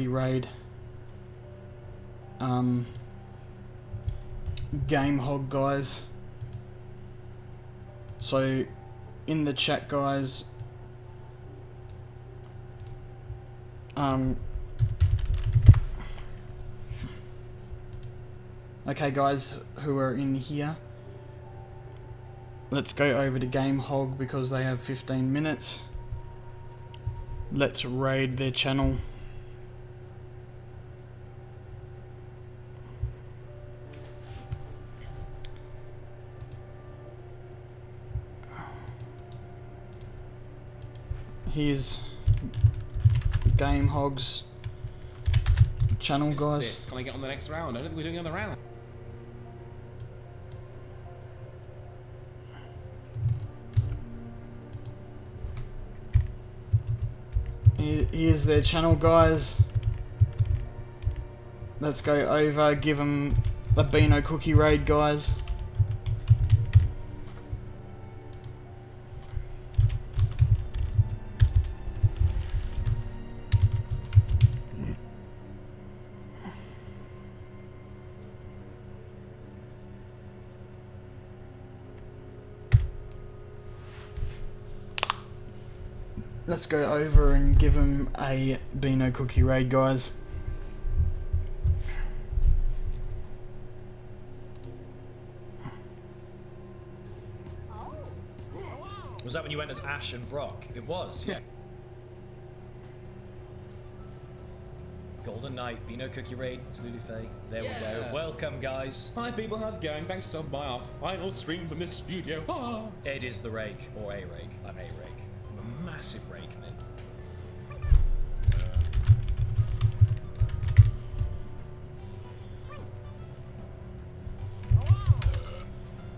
raid Game Hog, guys. So in the chat, guys, okay guys who are in here, let's go over to Game Hog because they have 15 minutes. Let's raid their channel. Here's Game Hog's channel, guys. Can I get on the next round? I don't think we're doing another round. Here's their channel, guys. Let's go over, give them the BeanoCookie raid, guys. Let's go over and give him a BeanoCookie raid, guys. Was that when you went as Ash and Brock? It was, yeah. Golden Knight, BeanoCookie raid, it's Lulu. There we go. Welcome, guys. Hi people, how's it going? Thanks for stopping by our final stream from this studio. Ah. Ed is the rake, or a rake. I'm a rake. I'm a massive rake, man.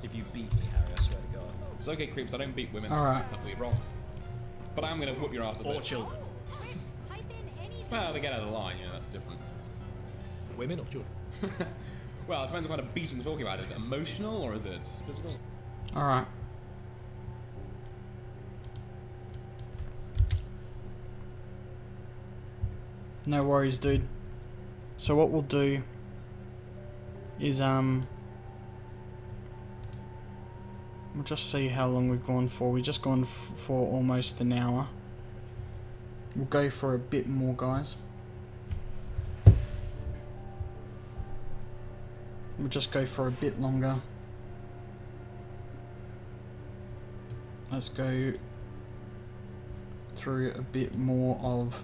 If you beat me, Harry, I swear to God. It's okay, creeps. I don't beat women. Alright. That'll be wrong. But I'm gonna whoop your ass a bit. Or children. Well, they get out of the line, yeah, that's different. Women or children? Well, it depends on what kind of beating we're talking about. Is it emotional or is it physical? Alright. No worries, dude. So what we'll do is we'll just see how long we've gone for. We've just gone for almost an hour. We'll go for a bit more, guys. We'll just go for a bit longer. let's go through a bit more of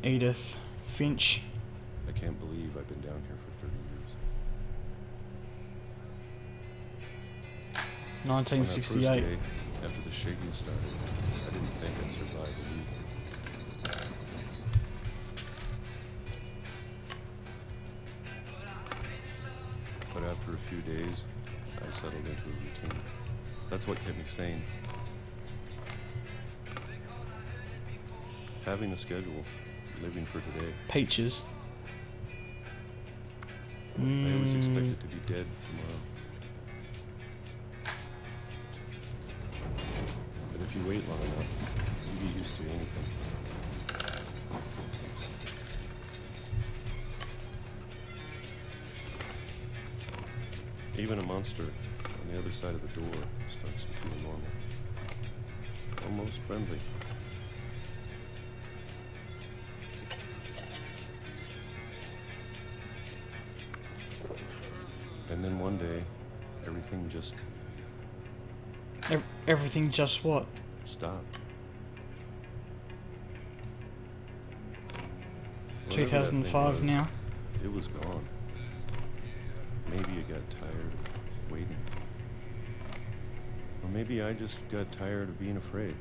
Edith Finch. I can't believe I've been down here for 30 years. On that first 1968. day, after the shaking started, I didn't think I'd survive a week. But after a few days, I settled into a routine. That's what kept me sane. Having a schedule, living for today. Peaches. I always expected to be dead tomorrow. But if you wait long enough, you get used to anything. Even a monster on the other side of the door starts to feel normal. Almost friendly. And then one day, everything just Everything just what? stopped. Whatever that thing 2005 was, now. It was gone. Maybe it got tired of waiting. Or maybe I just got tired of being afraid.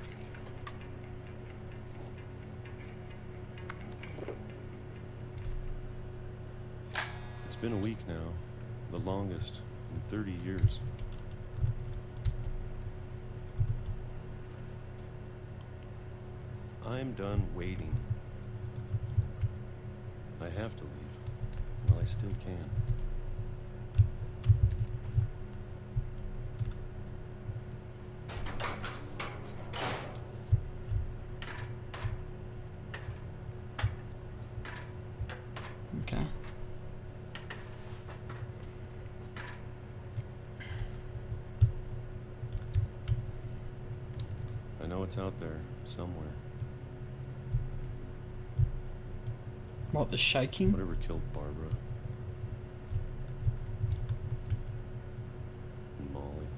It's been a week now, the longest in 30 years. I'm done waiting. I have to leave. Well, I still can. Okay. I know it's out there, somewhere. What, the shaking? Whatever killed Barbara. And Molly.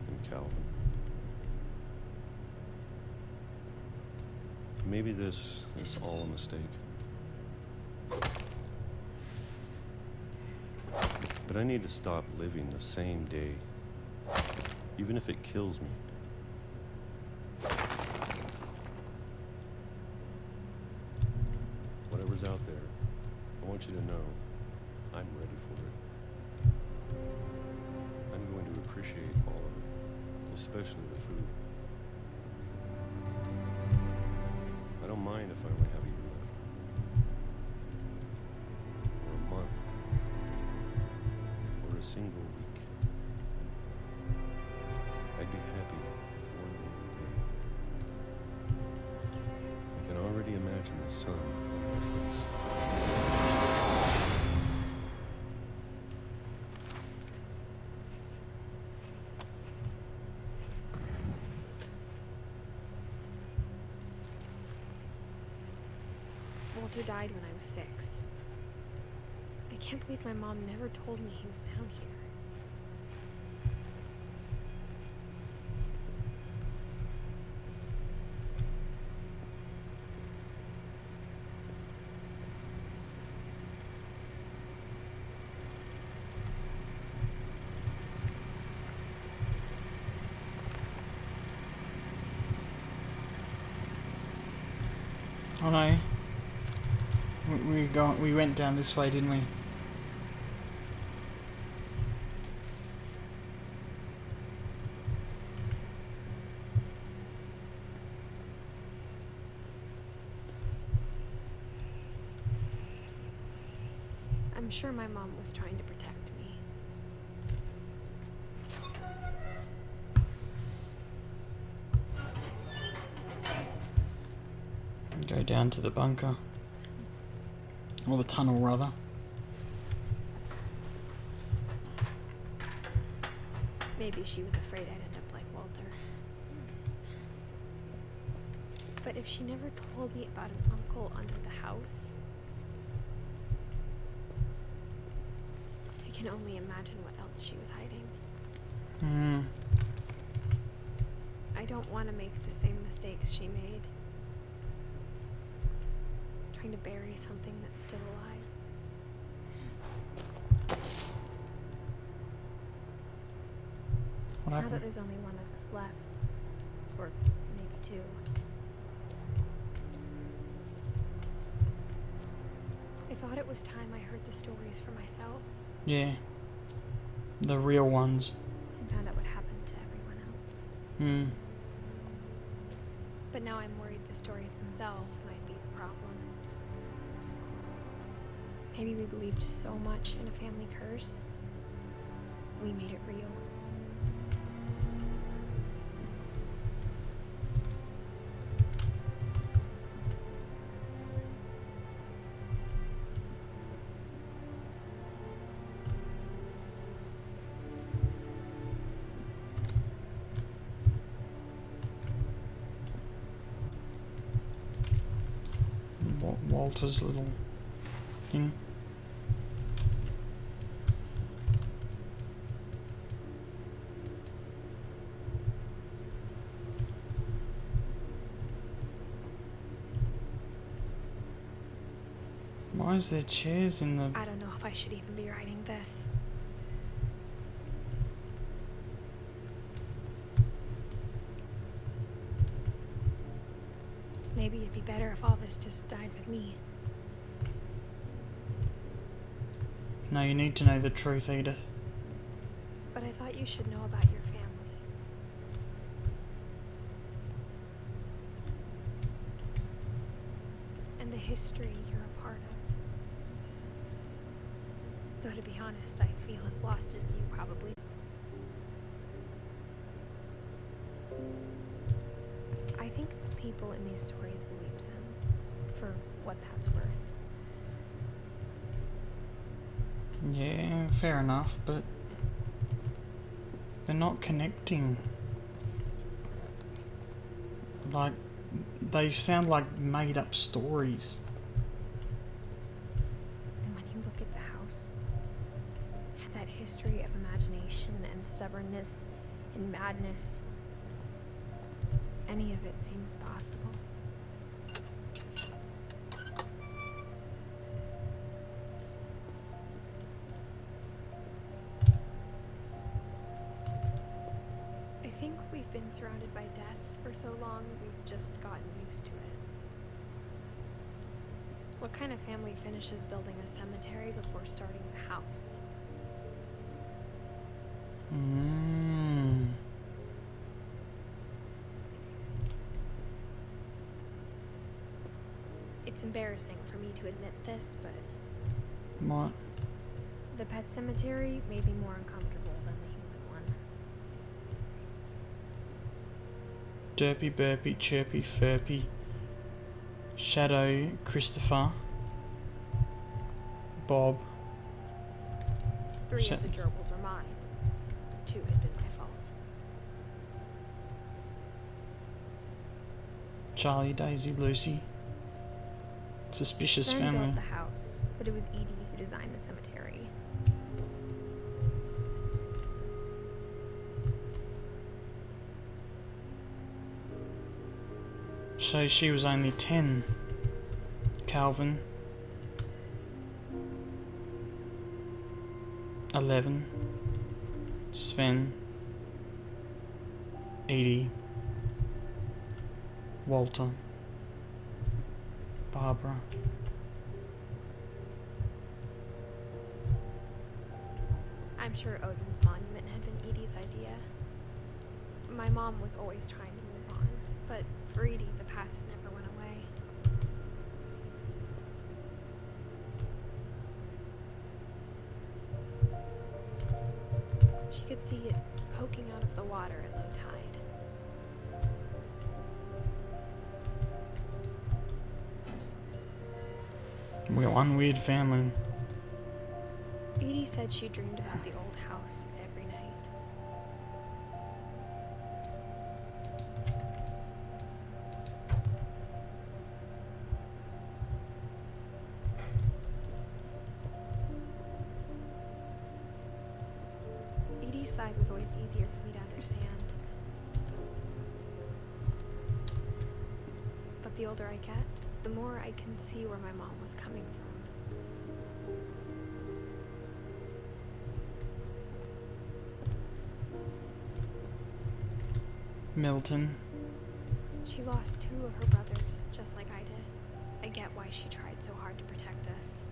And Calvin. Maybe this is all a mistake. But I need to stop living the same day, even if it kills me. Whatever's out there, I want you to know I'm ready for it. I'm going to appreciate all of it, especially the food. I don't mind if I only have a year left. Or a month. Or a single week. I'd be happy with one more day. I can already imagine the sun on my face. Walter died when I was 6. I can't believe my mom never told me he was down here. Oh no. We went down this way, didn't we? I'm sure my mom was trying to protect me. Go down to the bunker. Or the tunnel, rather. Maybe she was afraid I'd end up like Walter. But if she never told me about an uncle under the house, I can only imagine what else she was hiding. I don't want to make the same mistakes she made. Trying to bury something that's still alive. What Now happened? that there's only one of us left, or maybe two, I thought it was time I heard the stories for myself Yeah. The real ones. and found out what happened to everyone else. But now I'm worried the stories themselves might be the problem. Maybe we believed so much in a family curse, we made it real. Walter's little thing. Why is there chairs in the... I don't know if I should even be writing this. Maybe it'd be better if all this just died with me. No, you need to know the truth, Edith. But I thought you should know about your family. And the history you're a part of. Though to be honest, I feel as lost as you probably. I think the people in these stories believed them, for what that's worth. Yeah, fair enough, but they're not connecting. Like, they sound like made up stories. And when you look at the house, that history of imagination and stubbornness and madness, any of it seems possible. I think we've been surrounded by death for so long, we've just gotten used to it. What kind of family finishes building a cemetery before starting the house? It's embarrassing for me to admit this, but What? the pet cemetery made me more uncomfortable than the human one. Derpy, burpy, chirpy, furpy, Shadow, Christopher, Bob. 3 of the gerbils are mine. 2 had been my fault. Charlie, Daisy, Lucy. Suspicious Sven family. built the house, but it was Edie who designed the cemetery. So she was only 10. Calvin. 11. Sven. Edie. Walter. Barbara. I'm sure Odin's monument had been Edie's idea. My mom was always trying to move on, but for Edie, the past never went away. She could see it poking out of the water at low tide. We're one weird family. Edie said she dreamed about the old house every night. Edie side was always easier for me to understand. But the older I get, the more I can see where my mom was coming from. Milton. She lost 2 of her brothers, just like I did. I get why she tried so hard to protect us.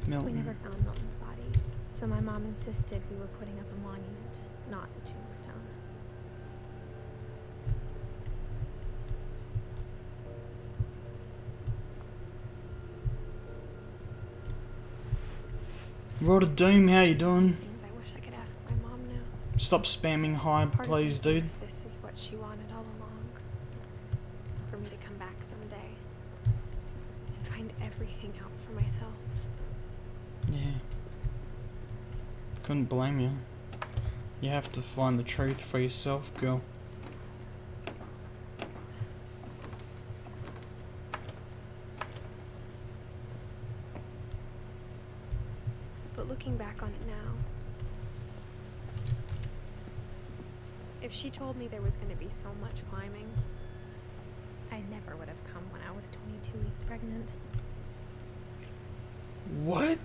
Milton. We never found Milton's body, so my mom insisted we were putting up a monument, not a tombstone. World of Doom, how you doing? Things I wish I could ask my mom now. Stop spamming hi, Part please, of me dude. thinks this is what she wanted all along. For me to come back someday and find everything out for myself. Yeah. Couldn't blame you. You have to find the truth for yourself, girl. But looking back on it now, if she told me there was going to be so much climbing, I never would have come when I was 22 weeks pregnant. What?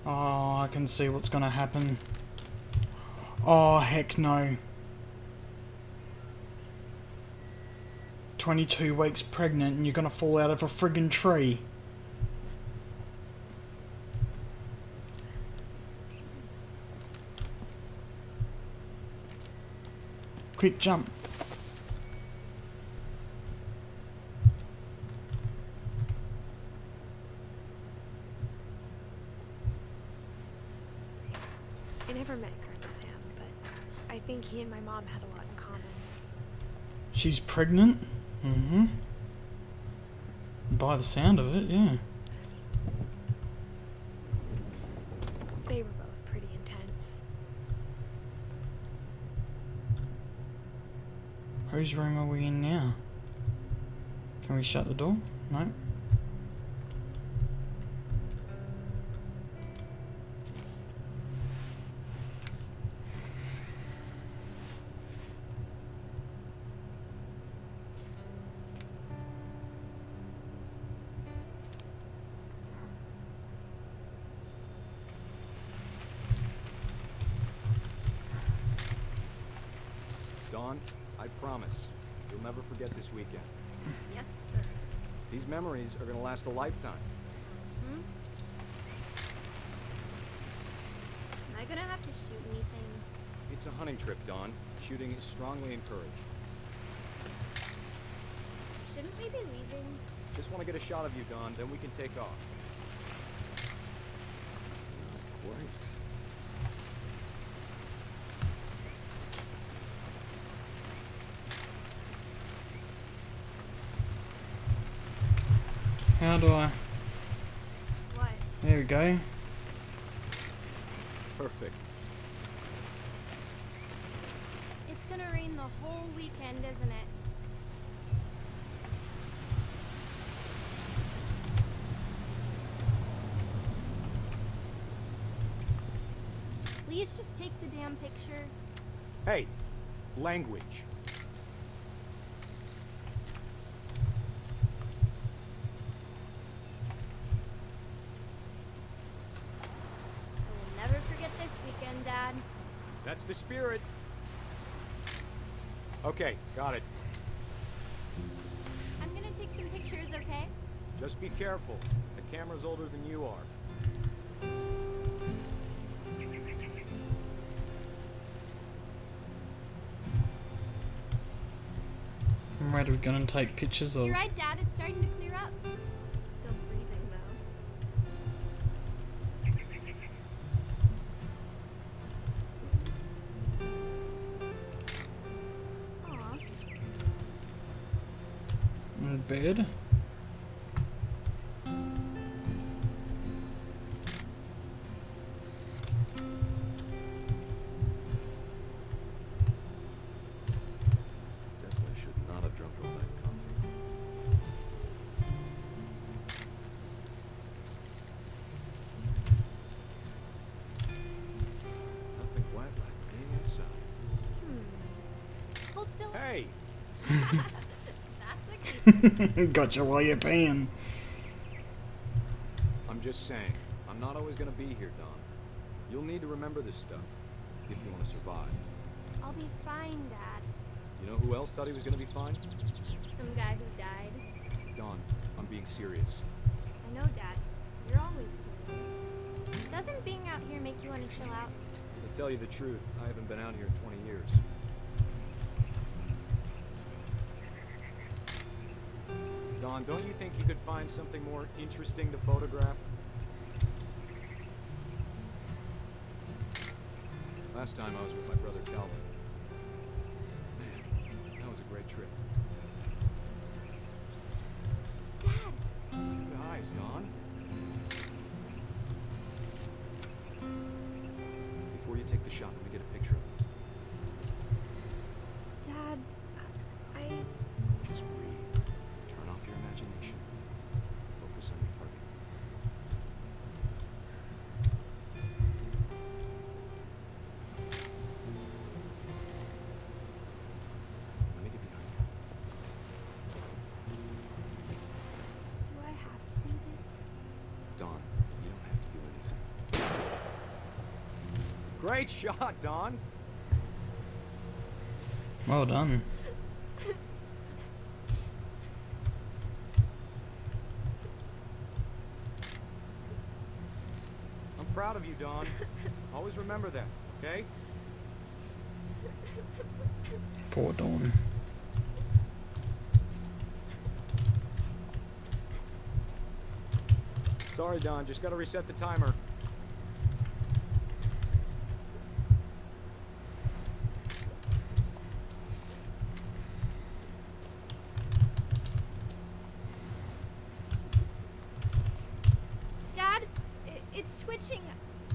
Oh, I can see what's gonna happen. Oh, heck no. 22 weeks pregnant and you're gonna fall out of a friggin' tree. Quick jump. I never met Colonel Sam, but I think he and my mom had a lot in common. She's pregnant? Mm-hmm. By the sound of it, yeah. They were both pretty intense. Whose room are we in now? Can we shut the door? No. Dawn, I promise, you'll never forget this weekend. Yes, sir. These memories are gonna last a lifetime. Hmm? Am I gonna have to shoot anything? It's a hunting trip, Dawn. Shooting is strongly encouraged. Shouldn't we be leaving? Just want to get a shot of you, Dawn, then we can take off. Great. How do I... What? There we go. Perfect. It's gonna rain the whole weekend, isn't it? Please just take the damn picture. Hey, language. I will never forget this weekend, Dad. That's the spirit. Okay, got it. I'm gonna take some pictures, okay? Just be careful. The camera's older than you are. I'm ready, we're gonna take pictures of... You're right, Dad. It's starting to clear up. Still freezing, though. Aw. In bed. Definitely should not have drunk all that coffee. Hey! That's a keeper. Gotcha while you're peeing. I'm just saying, I'm not always gonna be here, Don. You'll need to remember this stuff, if you want to survive. I'll be fine, Dad. You know who else thought he was gonna be fine? Some guy who died. Don, I'm being serious. I know, Dad. You're always serious. Doesn't being out here make you want to chill out? To tell you the truth, I haven't been out here in 20 years. Don, don't you think you could find something more interesting to photograph? Last time I was with my brother Calvin. Man, that was a great trip. Dad! Good eyes, Don. Before you take the shot, let me get a picture of it. Dad, I... Just breathe. Turn off your imagination. Focus on your target. Let me get behind you. Do I have to do this? Don, you don't have to do anything. Great shot, Don! Well done. I'm proud of you, Don. Always remember that, okay? Poor Dawn. Sorry, Don. Just gotta reset the timer. Dad, it's twitching.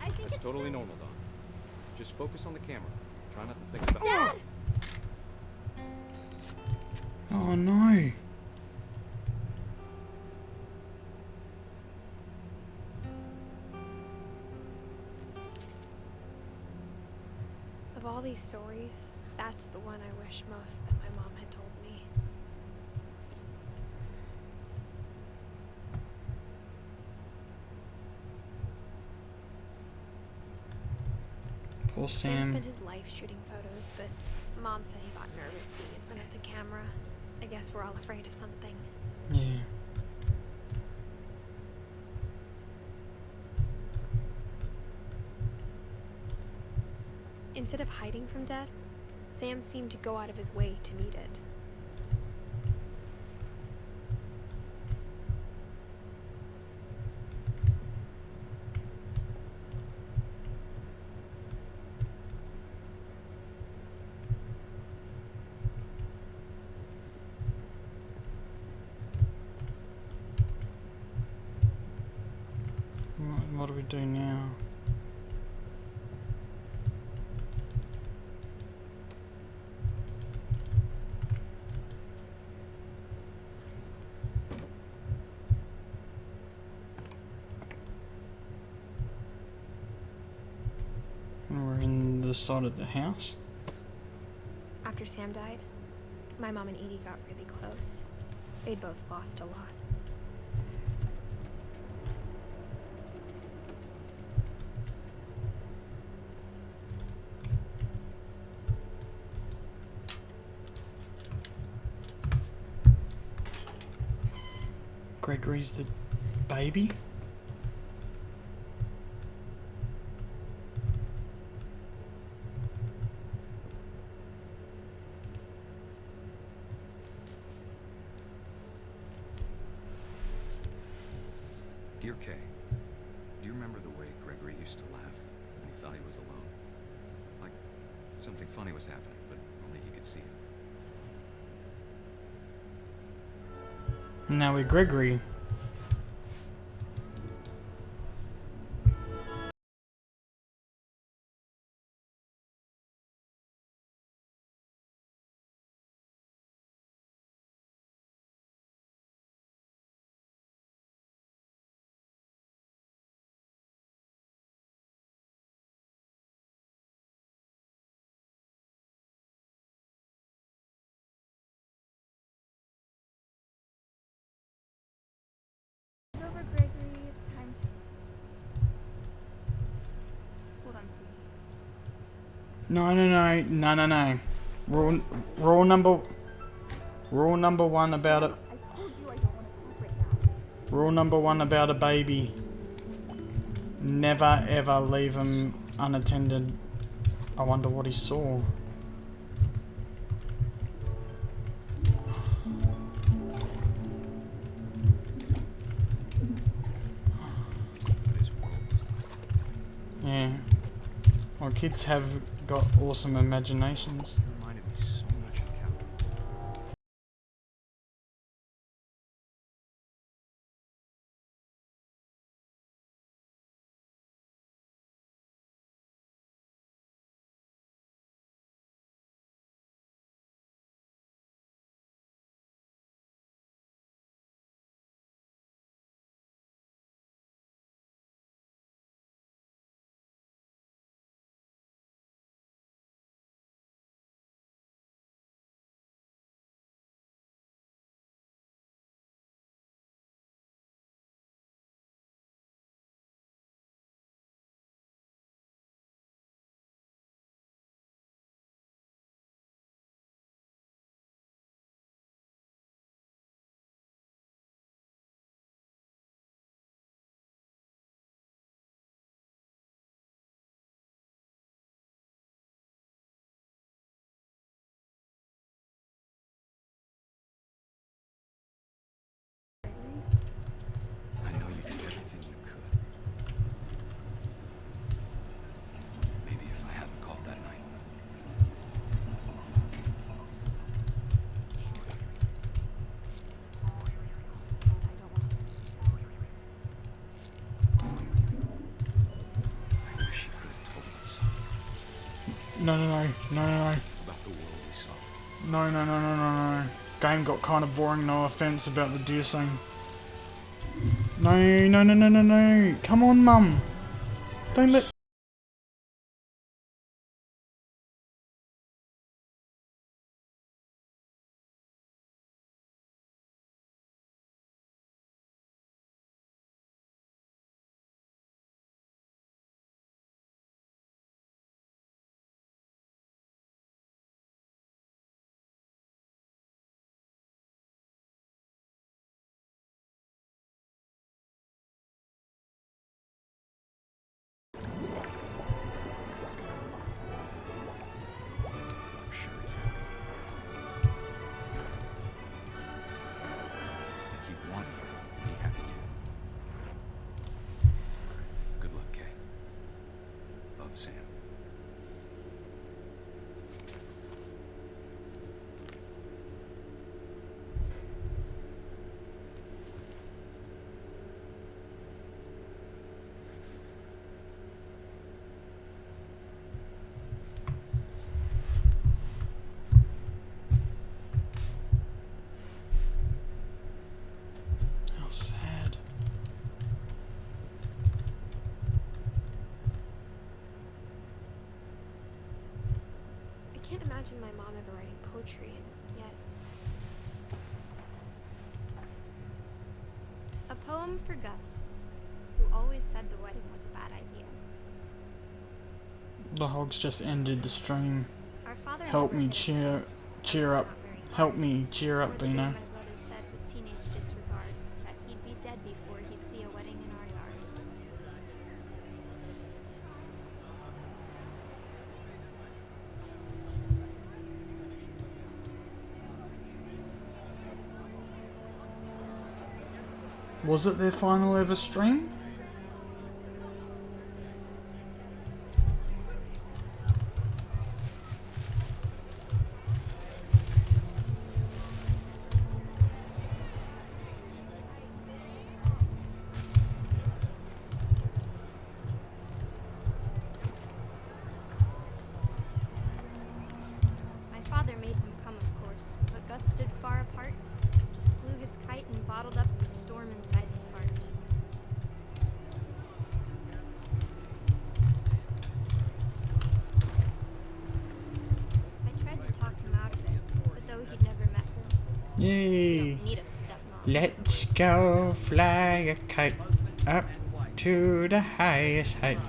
I think That's it's totally silly. normal, Don. Just focus on the camera. Try not to think about Dad! Oh no. Of all these stories, that's the one I wish most that my mom had told me. Poor Sam Sam. spent his life shooting photos, but Mom said he got nervous being in front of the camera. I guess we're all afraid of something. Yeah. Instead of hiding from death, Sam seemed to go out of his way to meet it. What do we do now? We're in the side of the house. After Sam died, my mom and Edie got really close. They'd both lost a lot. Gregory's the baby? Dear Kay, do you remember the way Gregory used to laugh when he thought he was alone? Like something funny was happening, but only he could see it. Now we're Gregory. No, no, no, no, no, no. Rule number one about it. Rule number one about a baby. Never ever leave him unattended. I wonder what he saw. Yeah. Well, kids have got awesome imaginations. Reminded me so much of Calvin. I know you did everything you could. Maybe if I hadn't called that night. I wish you could have told us No, no, no, no, no, no. about the world we saw. No, no, no, no, no, no. Game got kind of boring, no offense about the deer scene. No, no, no, no, no, no. Come on, Mum. Don't let... I'm sure it's happy. I think you'd want you to be happy too. Good luck, Kay. Love, Sam. How sad. I can't imagine my mom ever writing poetry, and yet. A poem for Gus, who always said the wedding was a bad idea. The hogs just ended the stream. Our father Help never me made cheer sense. up. Help me cheer up, One day Beano. my brother said with teenage disregard that he'd be dead before he'd see a wedding in our yard. Was it their final ever stream? My father made him come, of course, but Gus stood far apart, just flew his kite and bottled up the storm inside his heart. I tried to talk him out of it, but though he'd never met her, you Yay! don't need a stepmom. Let's go fly a kite up to the highest height.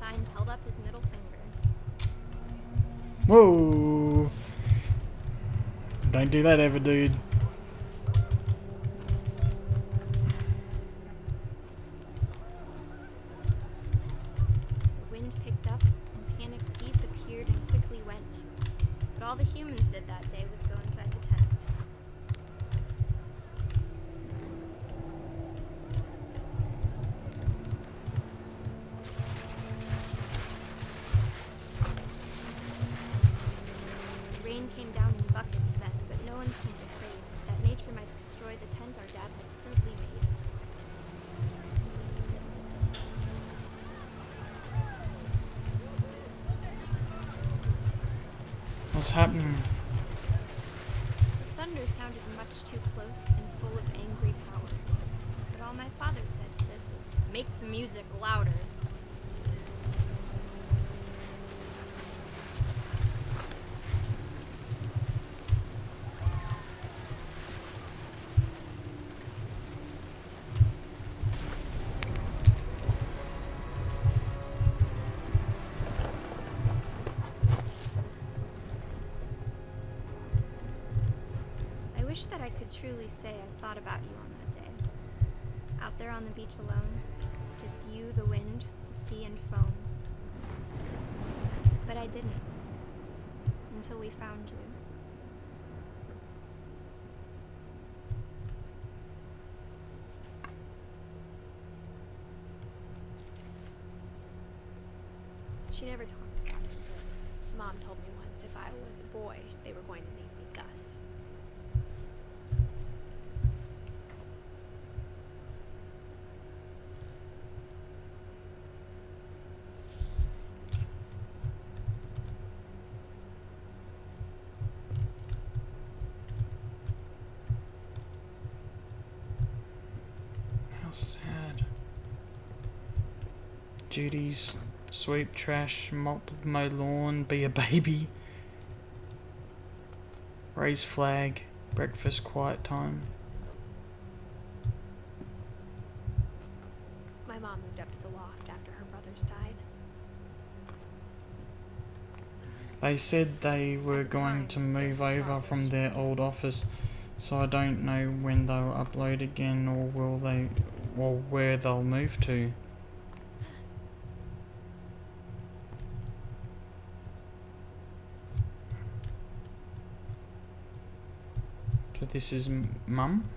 sign held up his middle finger. Whoa! Don't do that ever, dude. The wind picked up, and panicked geese appeared and quickly went. But all the humans did that day was go inside the tent. The rain came down in buckets then, but no one seemed afraid that nature might destroy the tent our dad had crudely made. What's happening? The thunder sounded much too close and full of angry power. But all my father said to this was, "Make the music louder." I wish that I could truly say I thought about you on that day. Out there on the beach alone, just you, the wind, the sea, and foam. But I didn't. Until we found you. She never talked about it, but Mom told me once if I was a boy, they were going to name me Gus. How sad. Duties: sweep, trash, mop, mow lawn, be a baby, raise flag, breakfast, quiet time. My mom moved up to the loft after her brothers died. They said they were going to move over from their old office, so I don't know when they'll upload again or where they'll move to. So this is Mum?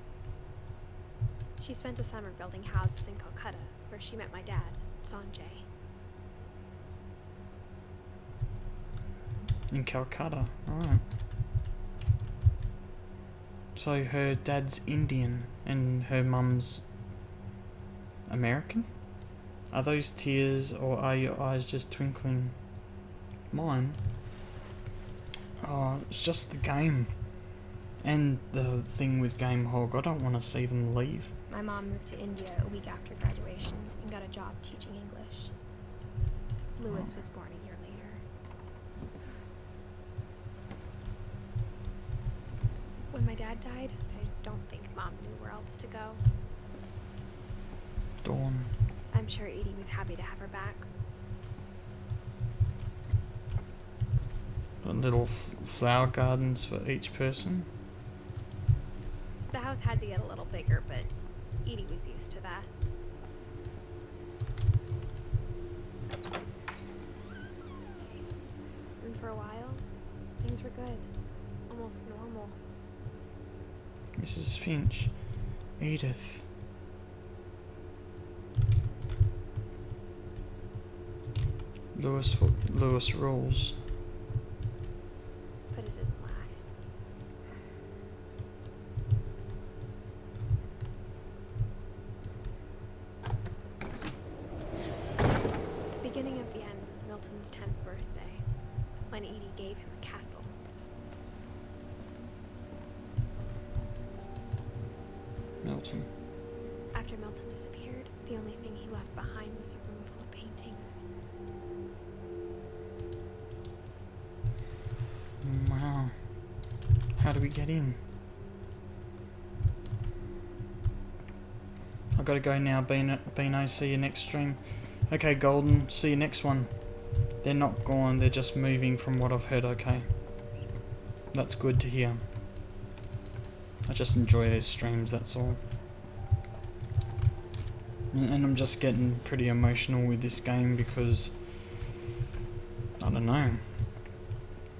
She spent a summer building houses in Calcutta, where she met my dad, Sanjay. In Calcutta, right. So her dad's Indian and her mum's American? Are those tears or are your eyes just twinkling? Mine? Oh, it's just the game. And the thing with Game Hog, I don't want to see them leave. My mom moved to India a week after graduation and got a job teaching English. Lewis was born a year later. When my dad died, I don't think Mom knew where else to go. Dawn. I'm sure Edie was happy to have her back. Little flower gardens for each person. The house had to get a little bigger, but Edie was used to that. And for a while, things were good. Almost normal. Mrs. Finch. Edith. Lewis rules. But it didn't last. The beginning of the end was Milton's 10th birthday, when Edie gave him a castle. Milton. After Milton disappeared, the only thing he left behind was a room full of paintings. Wow. How do we get in? I've got to go now, Beano. See you next stream. Okay, Golden, see you next one. They're not gone, they're just moving from what I've heard, okay. That's good to hear. I just enjoy their streams, that's all. And I'm just getting pretty emotional with this game because, I don't know.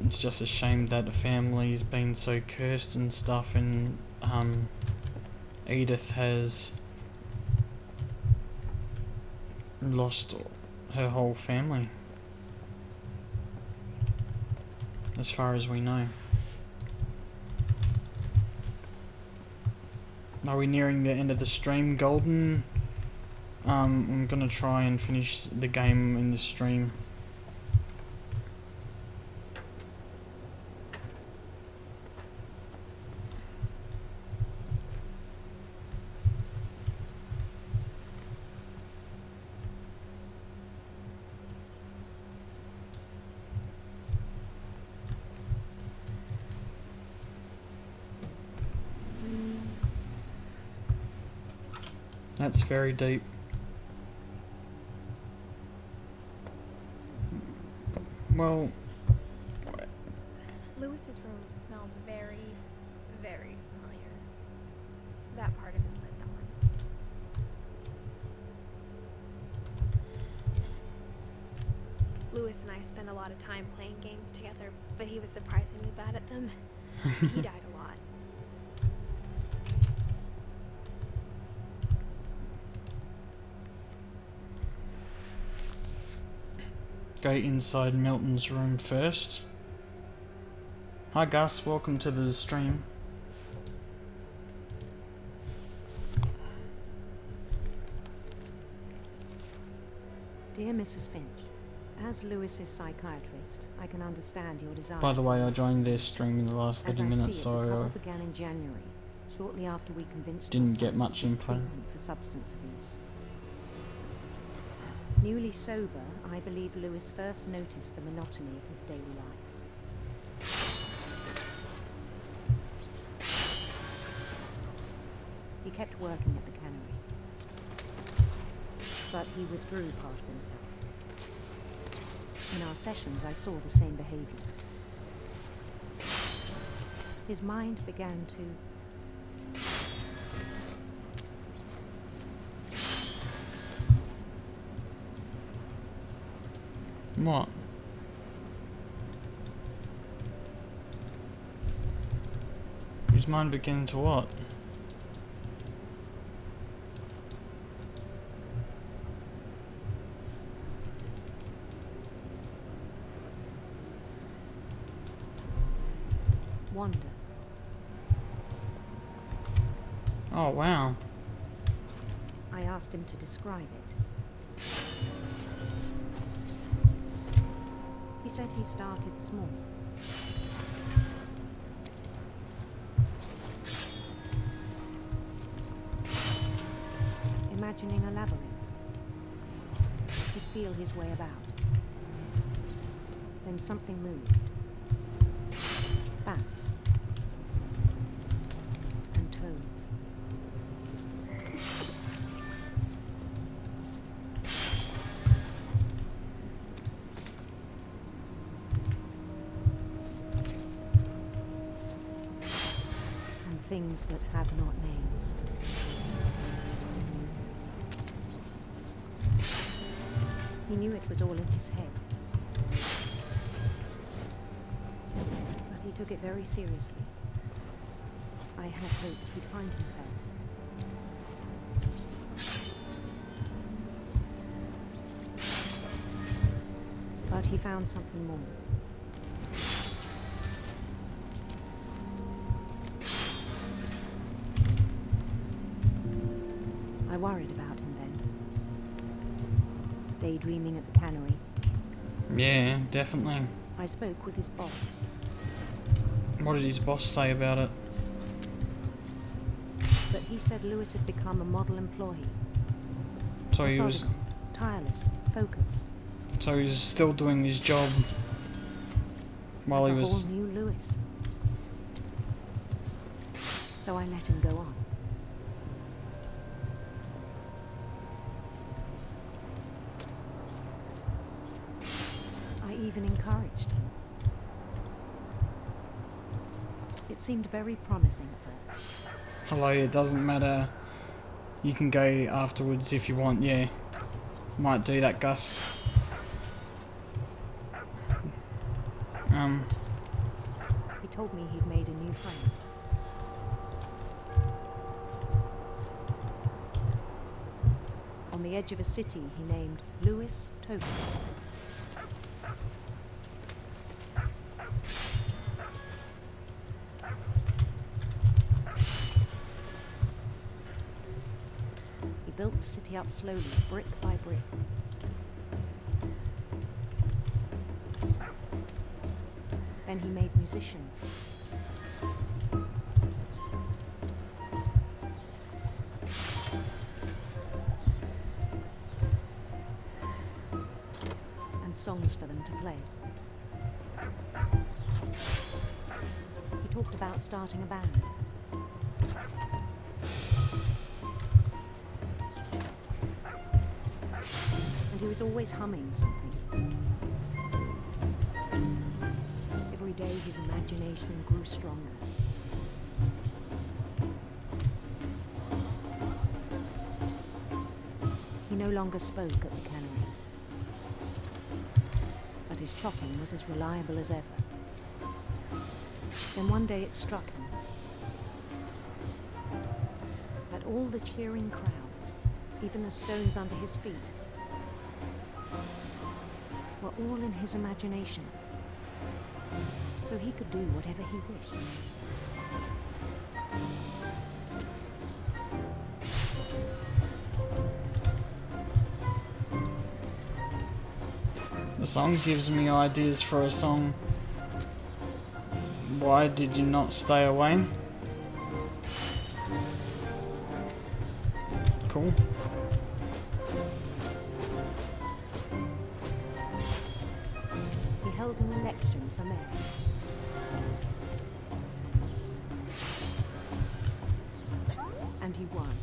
It's just a shame that the family's been so cursed and stuff, and Edith has lost her whole family, as far as we know. Are we nearing the end of the stream, Golden? I'm gonna try and finish the game in the stream. That's very deep. Well, Lewis's room smelled very, very familiar. That part of him lived on. Lewis and I spent a lot of time playing games together, but he was surprisingly bad at them. He died a lot. go inside Milton's room first. Hi Gus, welcome to the stream. Dear Mrs. Finch, as Lewis's psychiatrist, I can understand your desire. By the way, I joined their stream in the last 30 minutes, the so trouble began in January, shortly after we convinced didn't your get son much to seek info. treatment for substance abuse. Newly sober, I believe Lewis first noticed the monotony of his daily life. He kept working at the cannery, but he withdrew part of himself. In our sessions, I saw the same behavior. His mind began to What? His mind began to what? wander. Oh wow. I asked him to describe it. He said he started small. Imagining a labyrinth. He'd feel his way about. Then something moved. Bats. And toads. And things that have not names. He knew it was all in his head. But he took it very seriously. I had hoped he'd find himself. But he found something more. I worried about him then. Daydreaming at the cannery. Yeah, definitely. I spoke with his boss. What did his boss say about it? But he said Lewis had become a model employee. So he was Methodical, tireless, focused. So he was still doing his job while he was... All new Lewis. So I let him go on. even encouraged him. It seemed very promising at first. Hello, it doesn't matter. You can go afterwards if you want, yeah. Might do that, Gus. He told me he'd made a new friend. On the edge of a city he named Lewis Toby. He built the city up slowly, brick by brick. Then he made musicians. And songs for them to play. He talked about starting a band. And he was always humming something. Every day his imagination grew stronger. He no longer spoke at the cannery, but his chopping was as reliable as ever. Then one day it struck him that all the cheering crowds, even the stones under his feet, were all in his imagination. So he could do whatever he wished. The song gives me ideas for a song. Why did you not stay away? Cool. He held an election for mayor. And he won.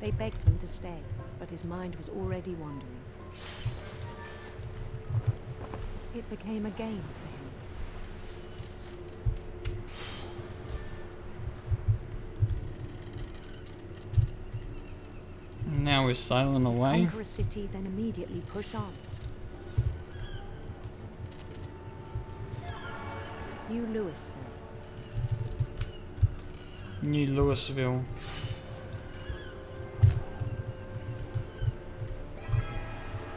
They begged him to stay, but his mind was already wandering. It became a game for him. Now we're sailing away. Conquer a city, then immediately push on. New Louisville. New Louisville.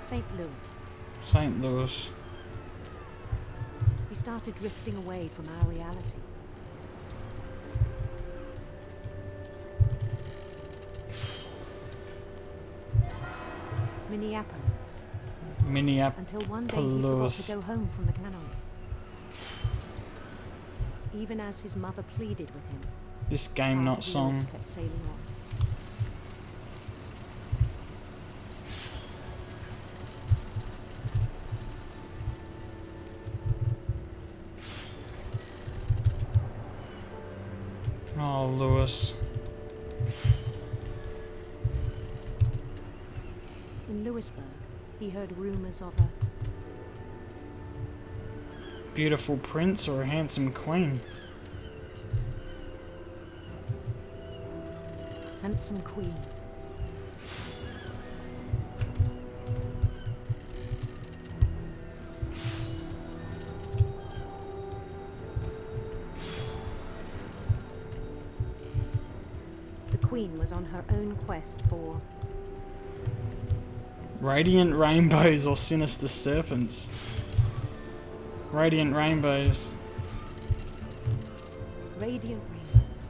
St. Louis. St. Louis. We started drifting away from our reality. Minneapolis. Minneapolis. Until one day he forgot to go home from the cannery. Even as his mother pleaded with him. This game, not song. Kept sailing on. Oh, Lewis. In Louisburg, he heard rumors of a beautiful prince or a handsome queen. handsome queen. The queen was on her own quest for radiant rainbows or sinister serpents. Radiant rainbows. Radiant rainbows.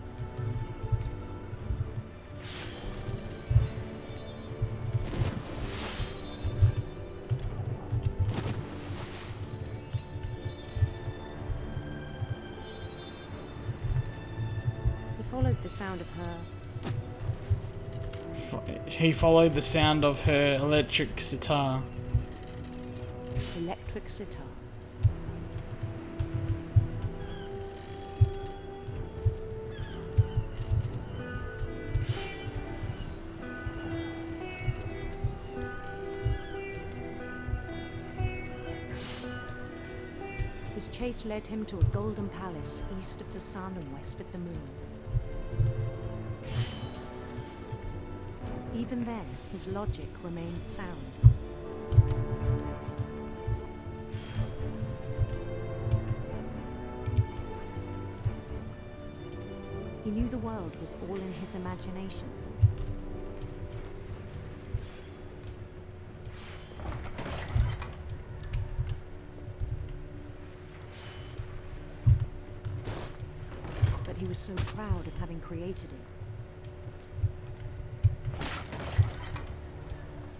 He followed the sound of her. He followed the sound of her electric sitar. Electric sitar. His chase led him to a golden palace east of the sun and west of the moon. Even then, his logic remained sound. He knew the world was all in his imagination. But he was so proud of having created it.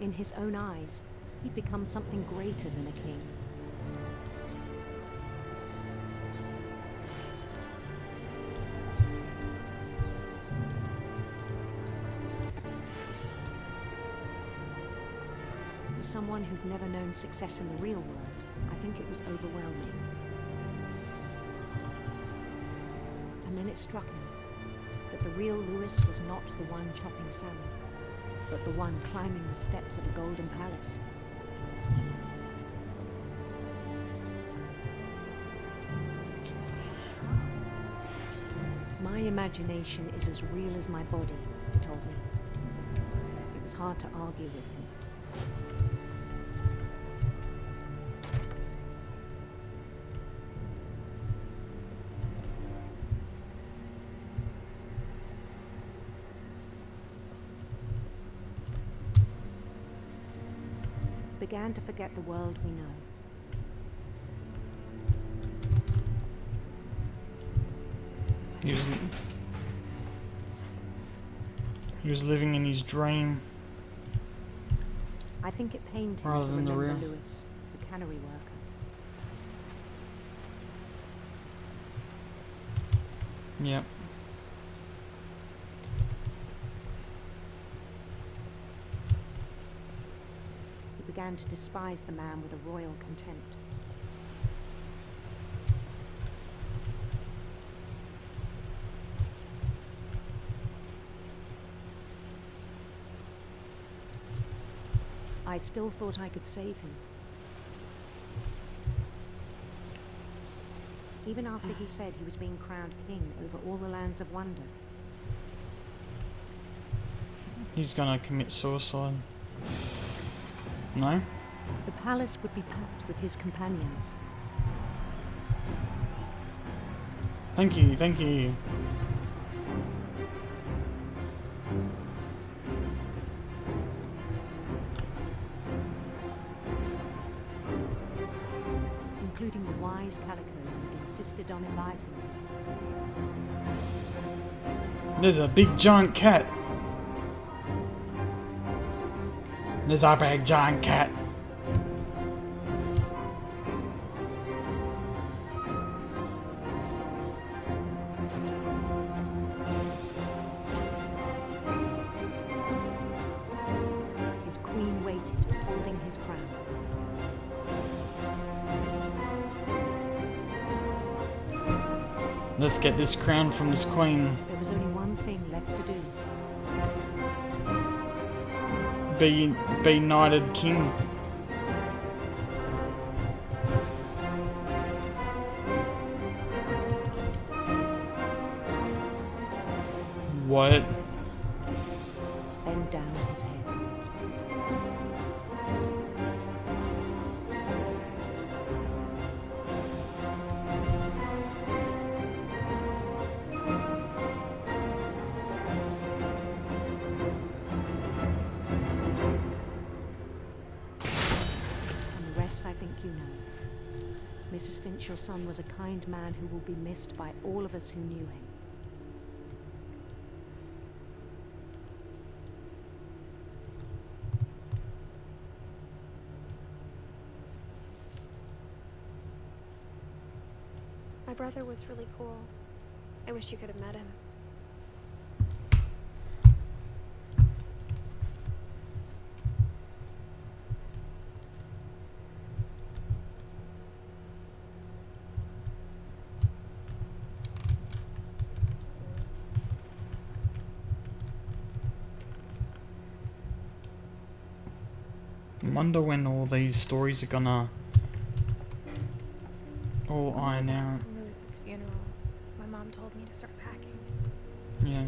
In his own eyes, he'd become something greater than a king. For someone who'd never known success in the real world, I think it was overwhelming. And then it struck him that the real Lewis was not the one chopping salmon, but the one climbing the steps of a golden palace. My imagination is as real as my body, he told me. It was hard to argue with him. Began to forget the world we know. He was living in his dream. I think it pained him Rather to than the remember real. Lewis, the cannery worker. Yep. He began to despise the man with a royal contempt. I still thought I could save him. Even after he said he was being crowned king over all the lands of wonder. He's gonna commit suicide. No? The palace would be packed with his companions. Thank you, thank you. Including the wise Calico who'd insisted on inviting me. There's a big giant cat. There's a big giant cat. His queen waited, holding his crown. Let's get this crown from this queen. There was only one thing left to do. Be knighted king. What? Bend down his head. I think you know. Mrs. Finch, your son was a kind man who will be missed by all of us who knew him. My brother was really cool. I wish you could have met him. I wonder when all these stories are gonna all iron out. At Lewis's funeral, my mom told me to start packing. Yeah.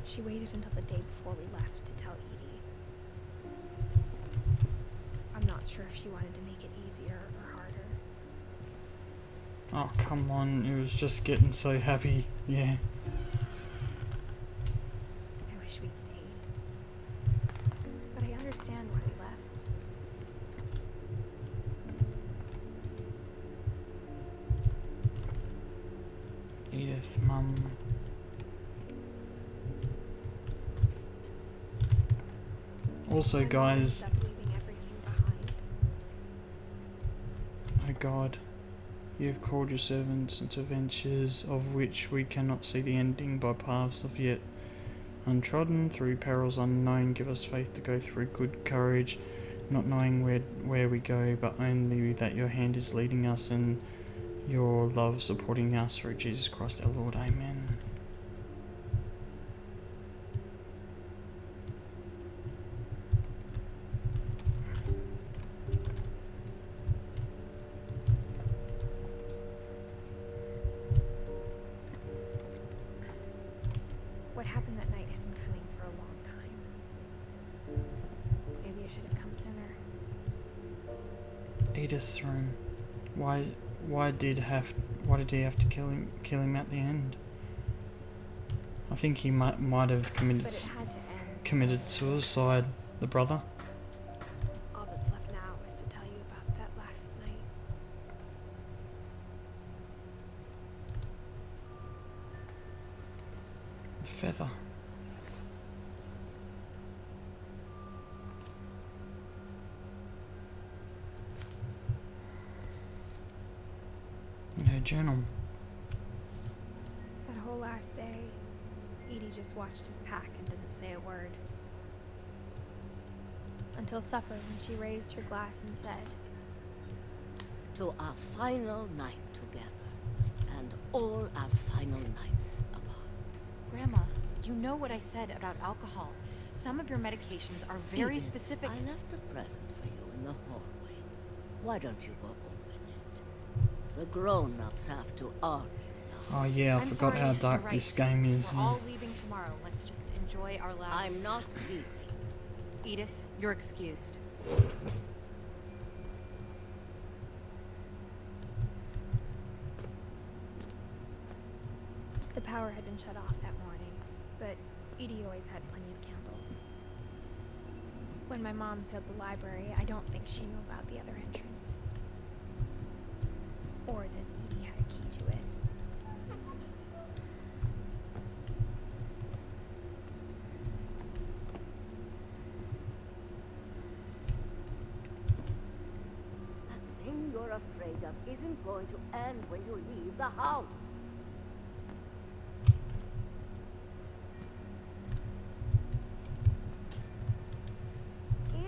She waited until the day before we left to tell Edie. I'm not sure if she wanted to make it easier or harder. Oh, come on. It was just getting so happy. Yeah. I wish we'd stayed. But I understand why we left. Edith, Mum. Also, guys. Ended up leaving everything behind. Oh God. You have called your servants into ventures of which we cannot see the ending, by paths of yet untrodden, through perils unknown. Give us faith to go through, good courage, not knowing where we go, but only that your hand is leading us and your love supporting us through Jesus Christ our Lord. Amen. What happened that night had been coming for a long time. Maybe I should have come sooner. Edith's room. Why did he have to kill him at the end? I think he might have committed But it had to end. committed suicide, the brother. All that's left now is to tell you about that last night. The feather. In her journal. That whole last day, Edie just watched us pack and didn't say a word. Until supper, when she raised her glass and said, "To our final night together, and all our final nights apart." Grandma, you know what I said about alcohol. Some of your medications are very Edith, specific. I left a present for you in the hallway. Why don't you go open it? The grown-ups have to argue now. Oh yeah, I I'm forgot sorry, how you're dark right. this game is. We're Yeah. all leaving tomorrow. Let's just enjoy our last... I'm not leaving. Edith, you're excused. the power had been shut off that morning, but Edie always had plenty of candles. When my mom sealed the library, I don't think she knew about the other entrance. Or that Edie had a key to it. That thing you're afraid of isn't going to end when you leave the house.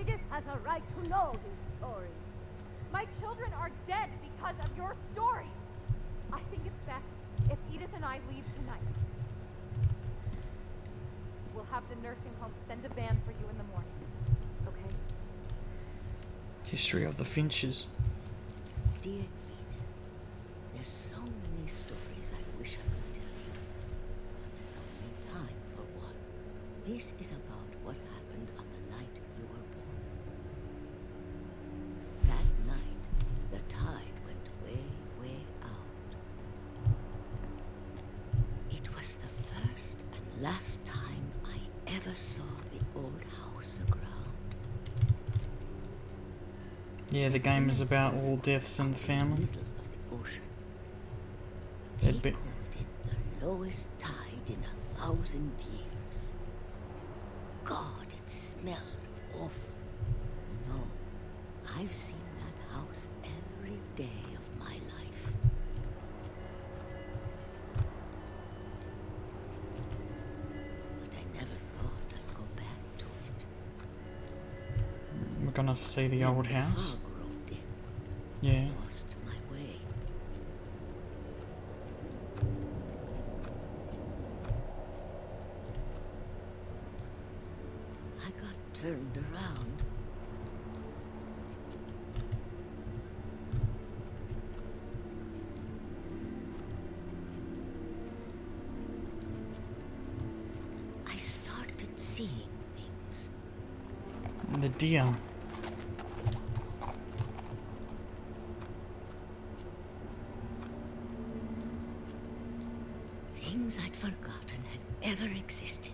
Edith has a right to know these stories. My children are dead because of your story. I think it's best if Edith and I leave tonight. We'll have the nursing home send a van for you in the morning. Okay? History of the Finches. Dear Edith, there's so many stories I wish I could tell you. But there's only time for one. This is about what happened on the night you were born. That night, the tide went way, way out. It was the first and last time I ever saw the old house aground. Yeah, the game is about all deaths in the family. Middle of the ocean. They'd They be- called it the lowest tide in 1,000 years. God, it smelled awful. No, I've seen that house every day of my life. But I never thought I'd go back to it. We're gonna see the old house. Fog rolled in. Yeah. Lost my way. I got turned around. seeing things. The deer. Things I'd forgotten had ever existed.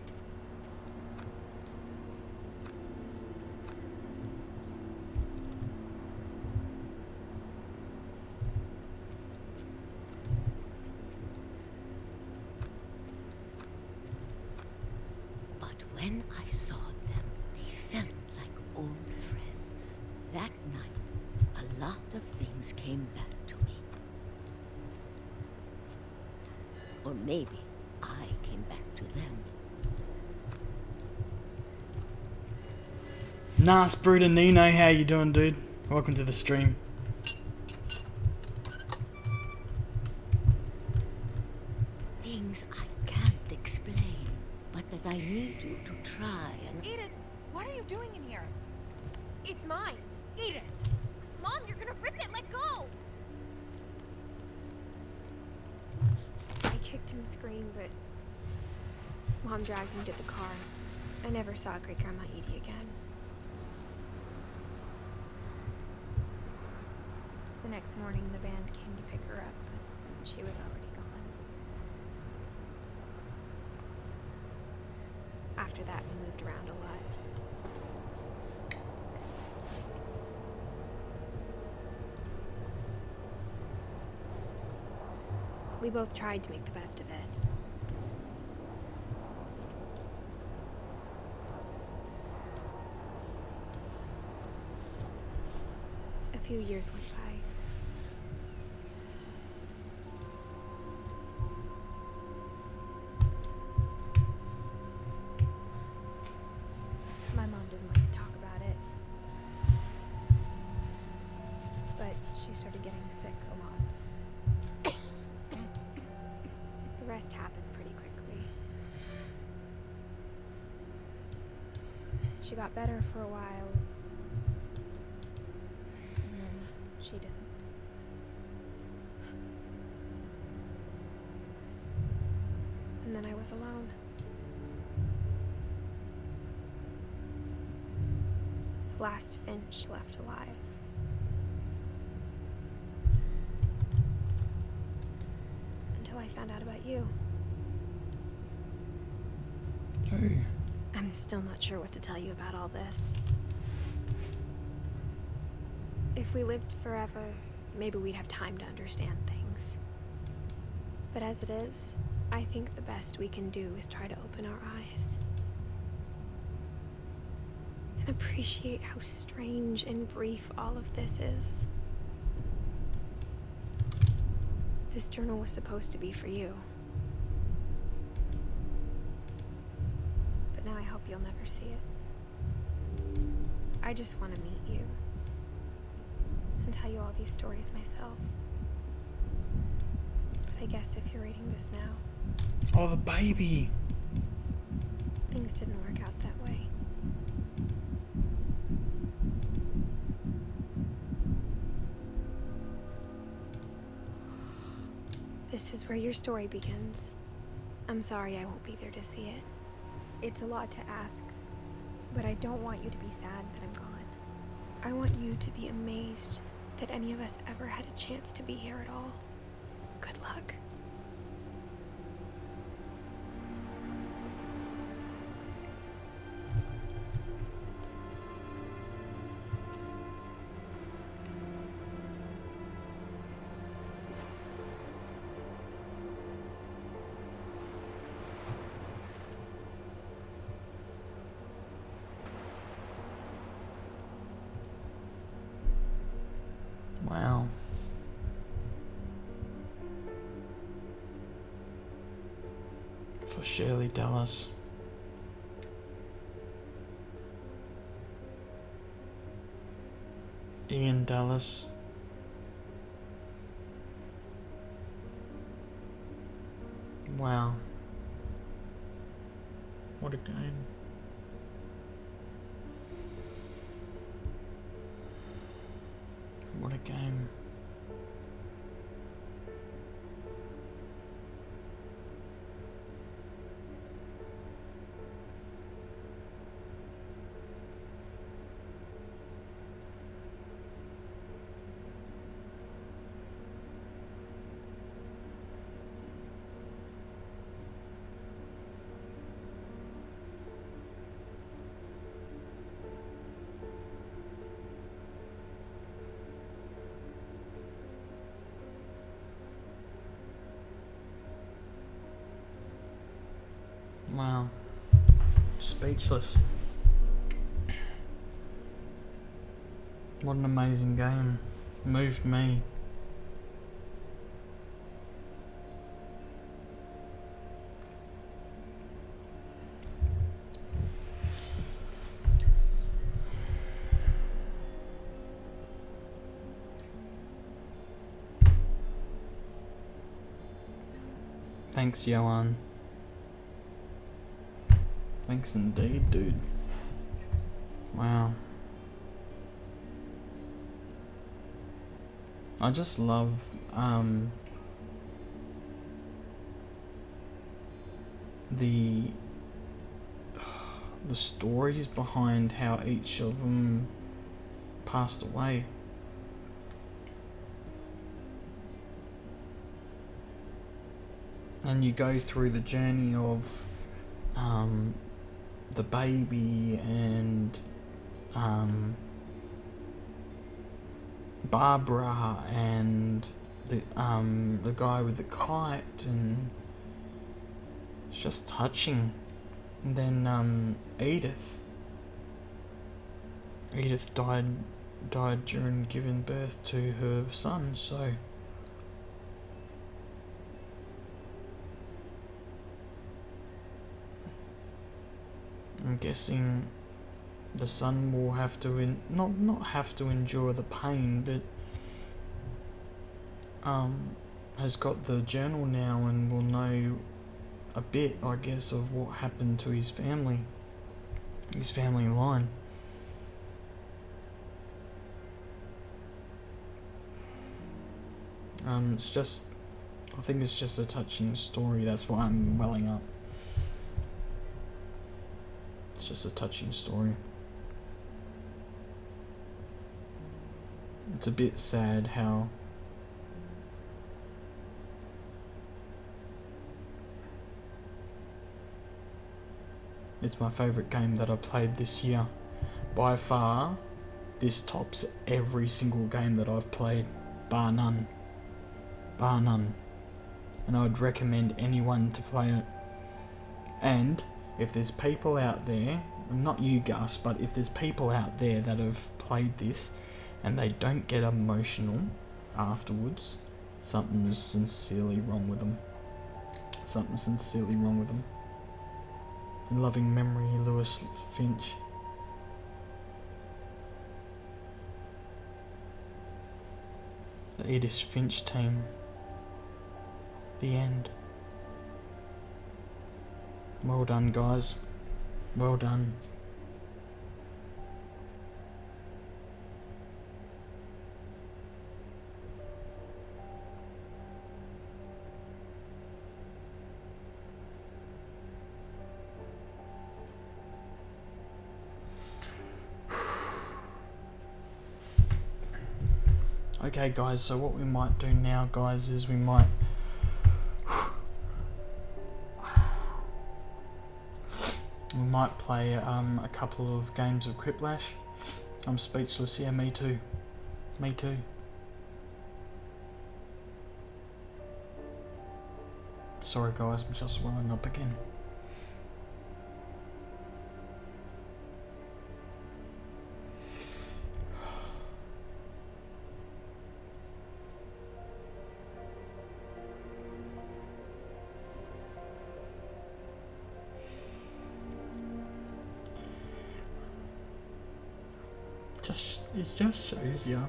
But when I saw them, they felt like old friends. That night, a lot of things came back to me. Or maybe I came back to them. Nice, Bruder Nino, how you doing, dude? Welcome to the stream. Things I can't explain, but that I need you to try and... Edith, what are you doing in here? It's mine. Edith! Mom, you're gonna rip it. Let go. I kicked and screamed, but Mom dragged me to the car. I never saw Great Grandma Edie again. The next morning, the band came to pick her up, but she was already gone. After that, we moved around a lot. We both tried to make the best of it. A few years went by. My mom didn't like to talk about it, but she started getting sick a lot. The rest happened pretty quickly. She got better for a while, and then she didn't. And then I was alone. The last Finch left alive. Until I found out about you. Hey. I'm still not sure what to tell you about all this. If we lived forever, maybe we'd have time to understand things. But as it is, I think the best we can do is try to open our eyes. And appreciate how strange and brief all of this is. This journal was supposed to be for you. But now I hope you'll never see it. I just want to meet you. And tell you all these stories myself. But I guess if you're reading this now... Oh, the baby! Things didn't work out that way. This is where your story begins. I'm sorry I won't be there to see it. It's a lot to ask, but I don't want you to be sad that I'm gone. I want you to be amazed that any of us ever had a chance to be here at all. Good luck. Wow. For Shirley Dallas. Ian Dallas. Wow. What a game. What a game. Wow. Speechless. What an amazing game. Moved me. Thanks, Johan. Thanks indeed, dude. Wow. I just love the stories behind how each of them passed away. And you go through the journey of the baby and Barbara and the guy with the kite, and it's just touching. And then Edith died during giving birth to her son, so I'm guessing the son will have to not have to endure the pain, but has got the journal now and will know a bit, I guess, of what happened to his family line. It's just, I think it's just a touching story. That's why I'm welling up. It's just a touching story. It's a bit sad how it's my favourite game that I played this year. By far, this tops every single game that I've played, bar none. Bar none. And I would recommend anyone to play it. And if there's people out there, not you Gus, but if there's people out there that have played this and they don't get emotional afterwards, something is sincerely wrong with them. Something sincerely wrong with them. In loving memory, Lewis Finch. The Edith Finch team. The end. Well done, guys. Well done. Okay guys, so what we might do now guys is we might play a couple of games of Quiplash. I'm speechless, yeah, me too. Me too. Sorry guys, I'm just welling up again. It just shows you.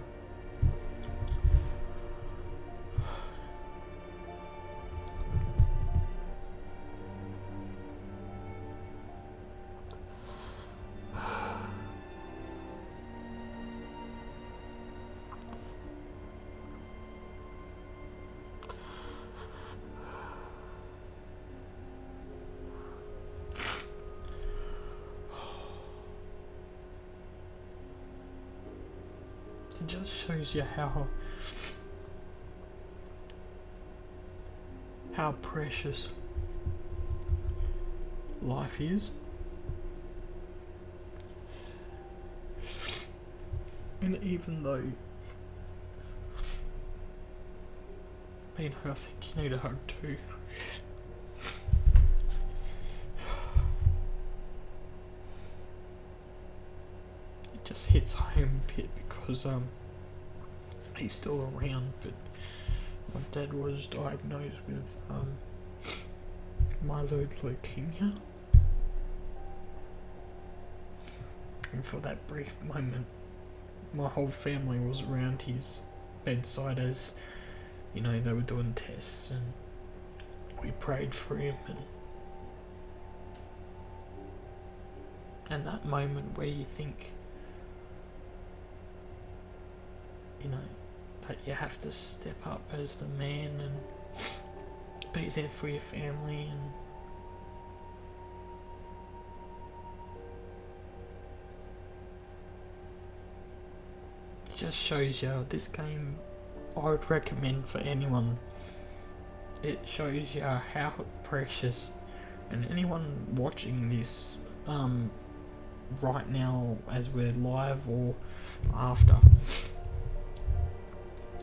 It just shows you how precious life is. And even though Beano, I think you need a hug too. just hits home a bit because he's still around, but my dad was diagnosed with myeloid leukemia, and for that brief moment my whole family was around his bedside as, you know, they were doing tests, and we prayed for him, and that moment where you think, you know, that you have to step up as the man and be there for your family, and it just shows you this game I would recommend for anyone. It shows you how precious, and anyone watching this right now as we're live or after,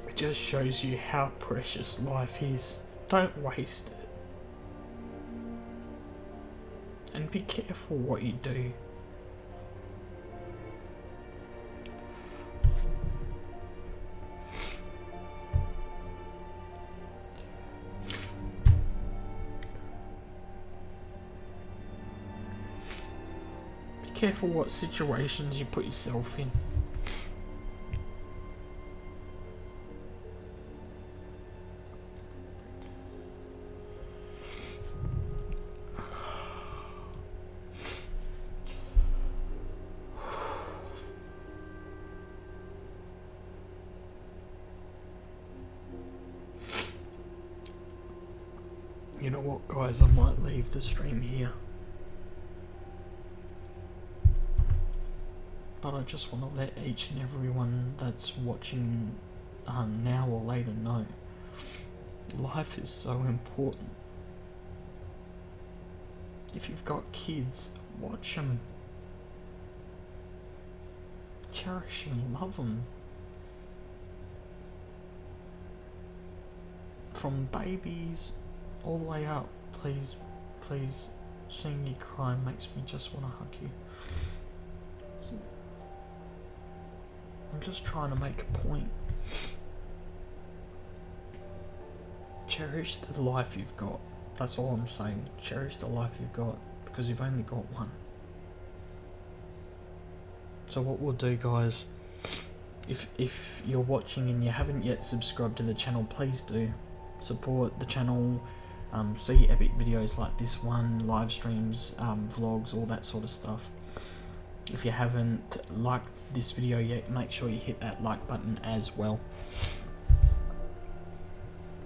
it just shows you how precious life is. Don't waste it, and be careful what you do. Careful what situations you put yourself in. You know what, guys, I might leave the stream here. But I just want to let each and everyone that's watching now or later know, life is so important. If you've got kids, watch them. Cherish them, love them. From babies all the way up, please, please, seeing you cry makes me just want to hug you. I'm just trying to make a point. Cherish the life you've got. That's all I'm saying. Cherish the life you've got, because you've only got one. So what we'll do, guys, if you're watching and you haven't yet subscribed to the channel, please do. Support the channel, see epic videos like this one, live streams, vlogs, all that sort of stuff. If you haven't liked this video yet, make sure you hit that like button as well.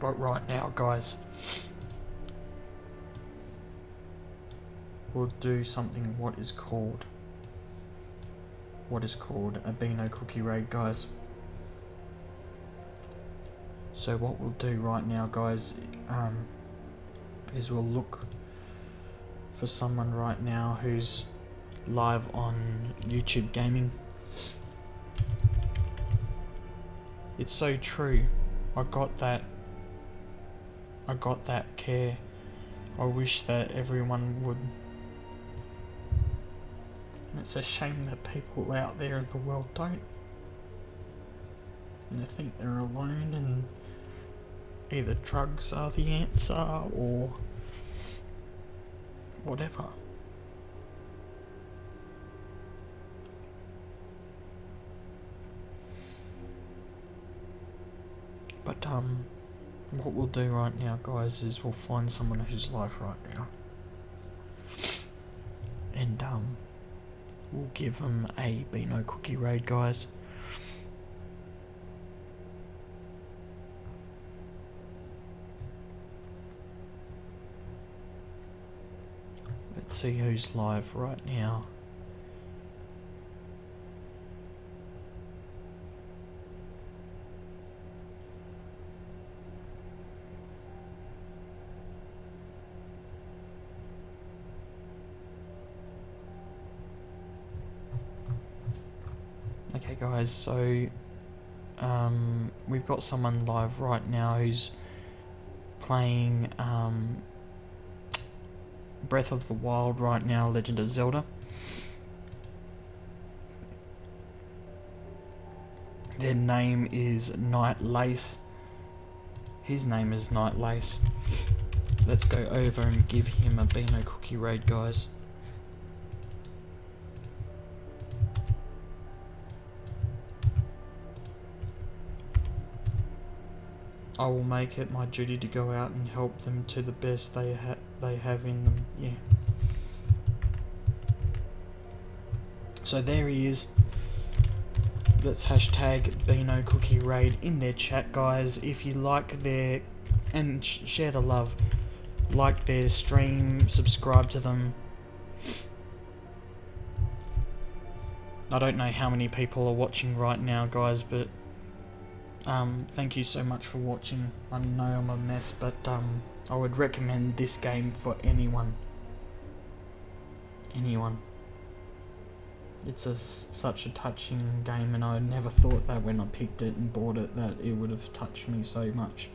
But right now, guys, we'll do something what is called a BeanoCookie raid, guys. So what we'll do right now, guys, is we'll look for someone right now who's live on YouTube gaming. It's so true. I got that care. I wish that everyone would. And it's a shame that people out there in the world don't. And they think they're alone, and either drugs are the answer or whatever. But what we'll do right now, guys, is we'll find someone who's live right now, and we'll give them a BeanoCookie raid, guys. Let's see who's live right now. Okay, guys, so we've got someone live right now who's playing Breath of the Wild right now, Legend of Zelda. Their name is Night Lace. His name is Night Lace. Let's go over and give him a BeanoCookie raid, guys. I will make it my duty to go out and help them to the best they have in them. Yeah. So there he is. Let's hashtag BeanoCookie raid in their chat, guys. If you like their and share the love, like their stream, subscribe to them. I don't know how many people are watching right now, guys, but thank you so much for watching. I know I'm a mess, but I would recommend this game for anyone. It's such a touching game, and I never thought that when I picked it and bought it that it would have touched me so much.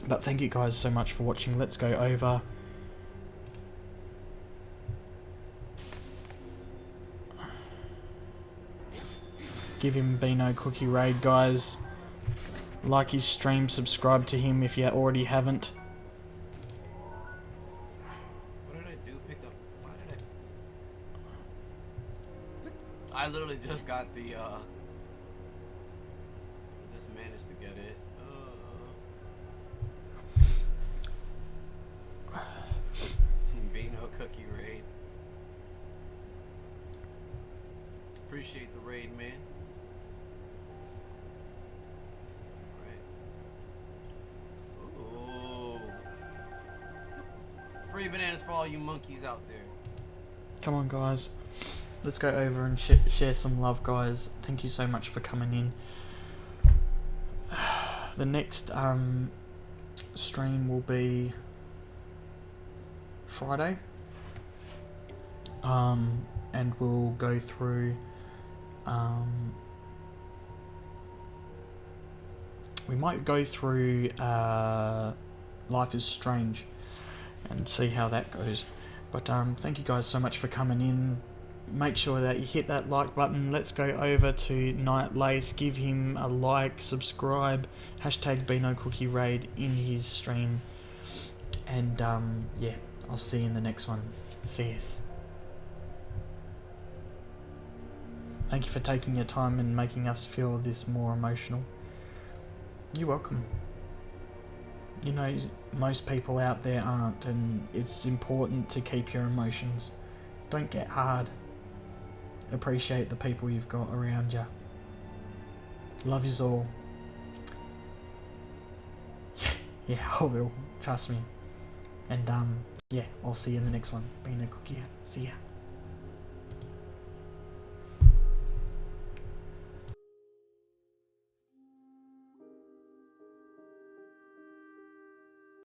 But thank you guys so much for watching. Let's go over. Give him BeanoCookie raid, guys. Like his stream, subscribe to him if you already haven't. What did I do? Picked up. Why did I literally just got the just managed to get it. BeanoCookie raid. Appreciate the raid, man. Alright. Ooh. Free bananas for all you monkeys out there. Come on, guys. Let's go over and share some love, guys. Thank you so much for coming in. The next stream will be Friday, and we'll go through we might go through Life is Strange and see how that goes. But thank you guys so much for coming in. Make sure that you hit that like button. Let's go over to Night Lace, give him a like, subscribe, hashtag BeanoCookie raid in his stream, and yeah, I'll see you in the next one. See you. Thank you for taking your time and making us feel this more emotional. You're welcome. You know, most people out there aren't, and it's important to keep your emotions. Don't get hard. Appreciate the people you've got around you. Love yous all. Yeah, I will. Trust me. And yeah, I'll see you in the next one. BeanoCookie. See ya.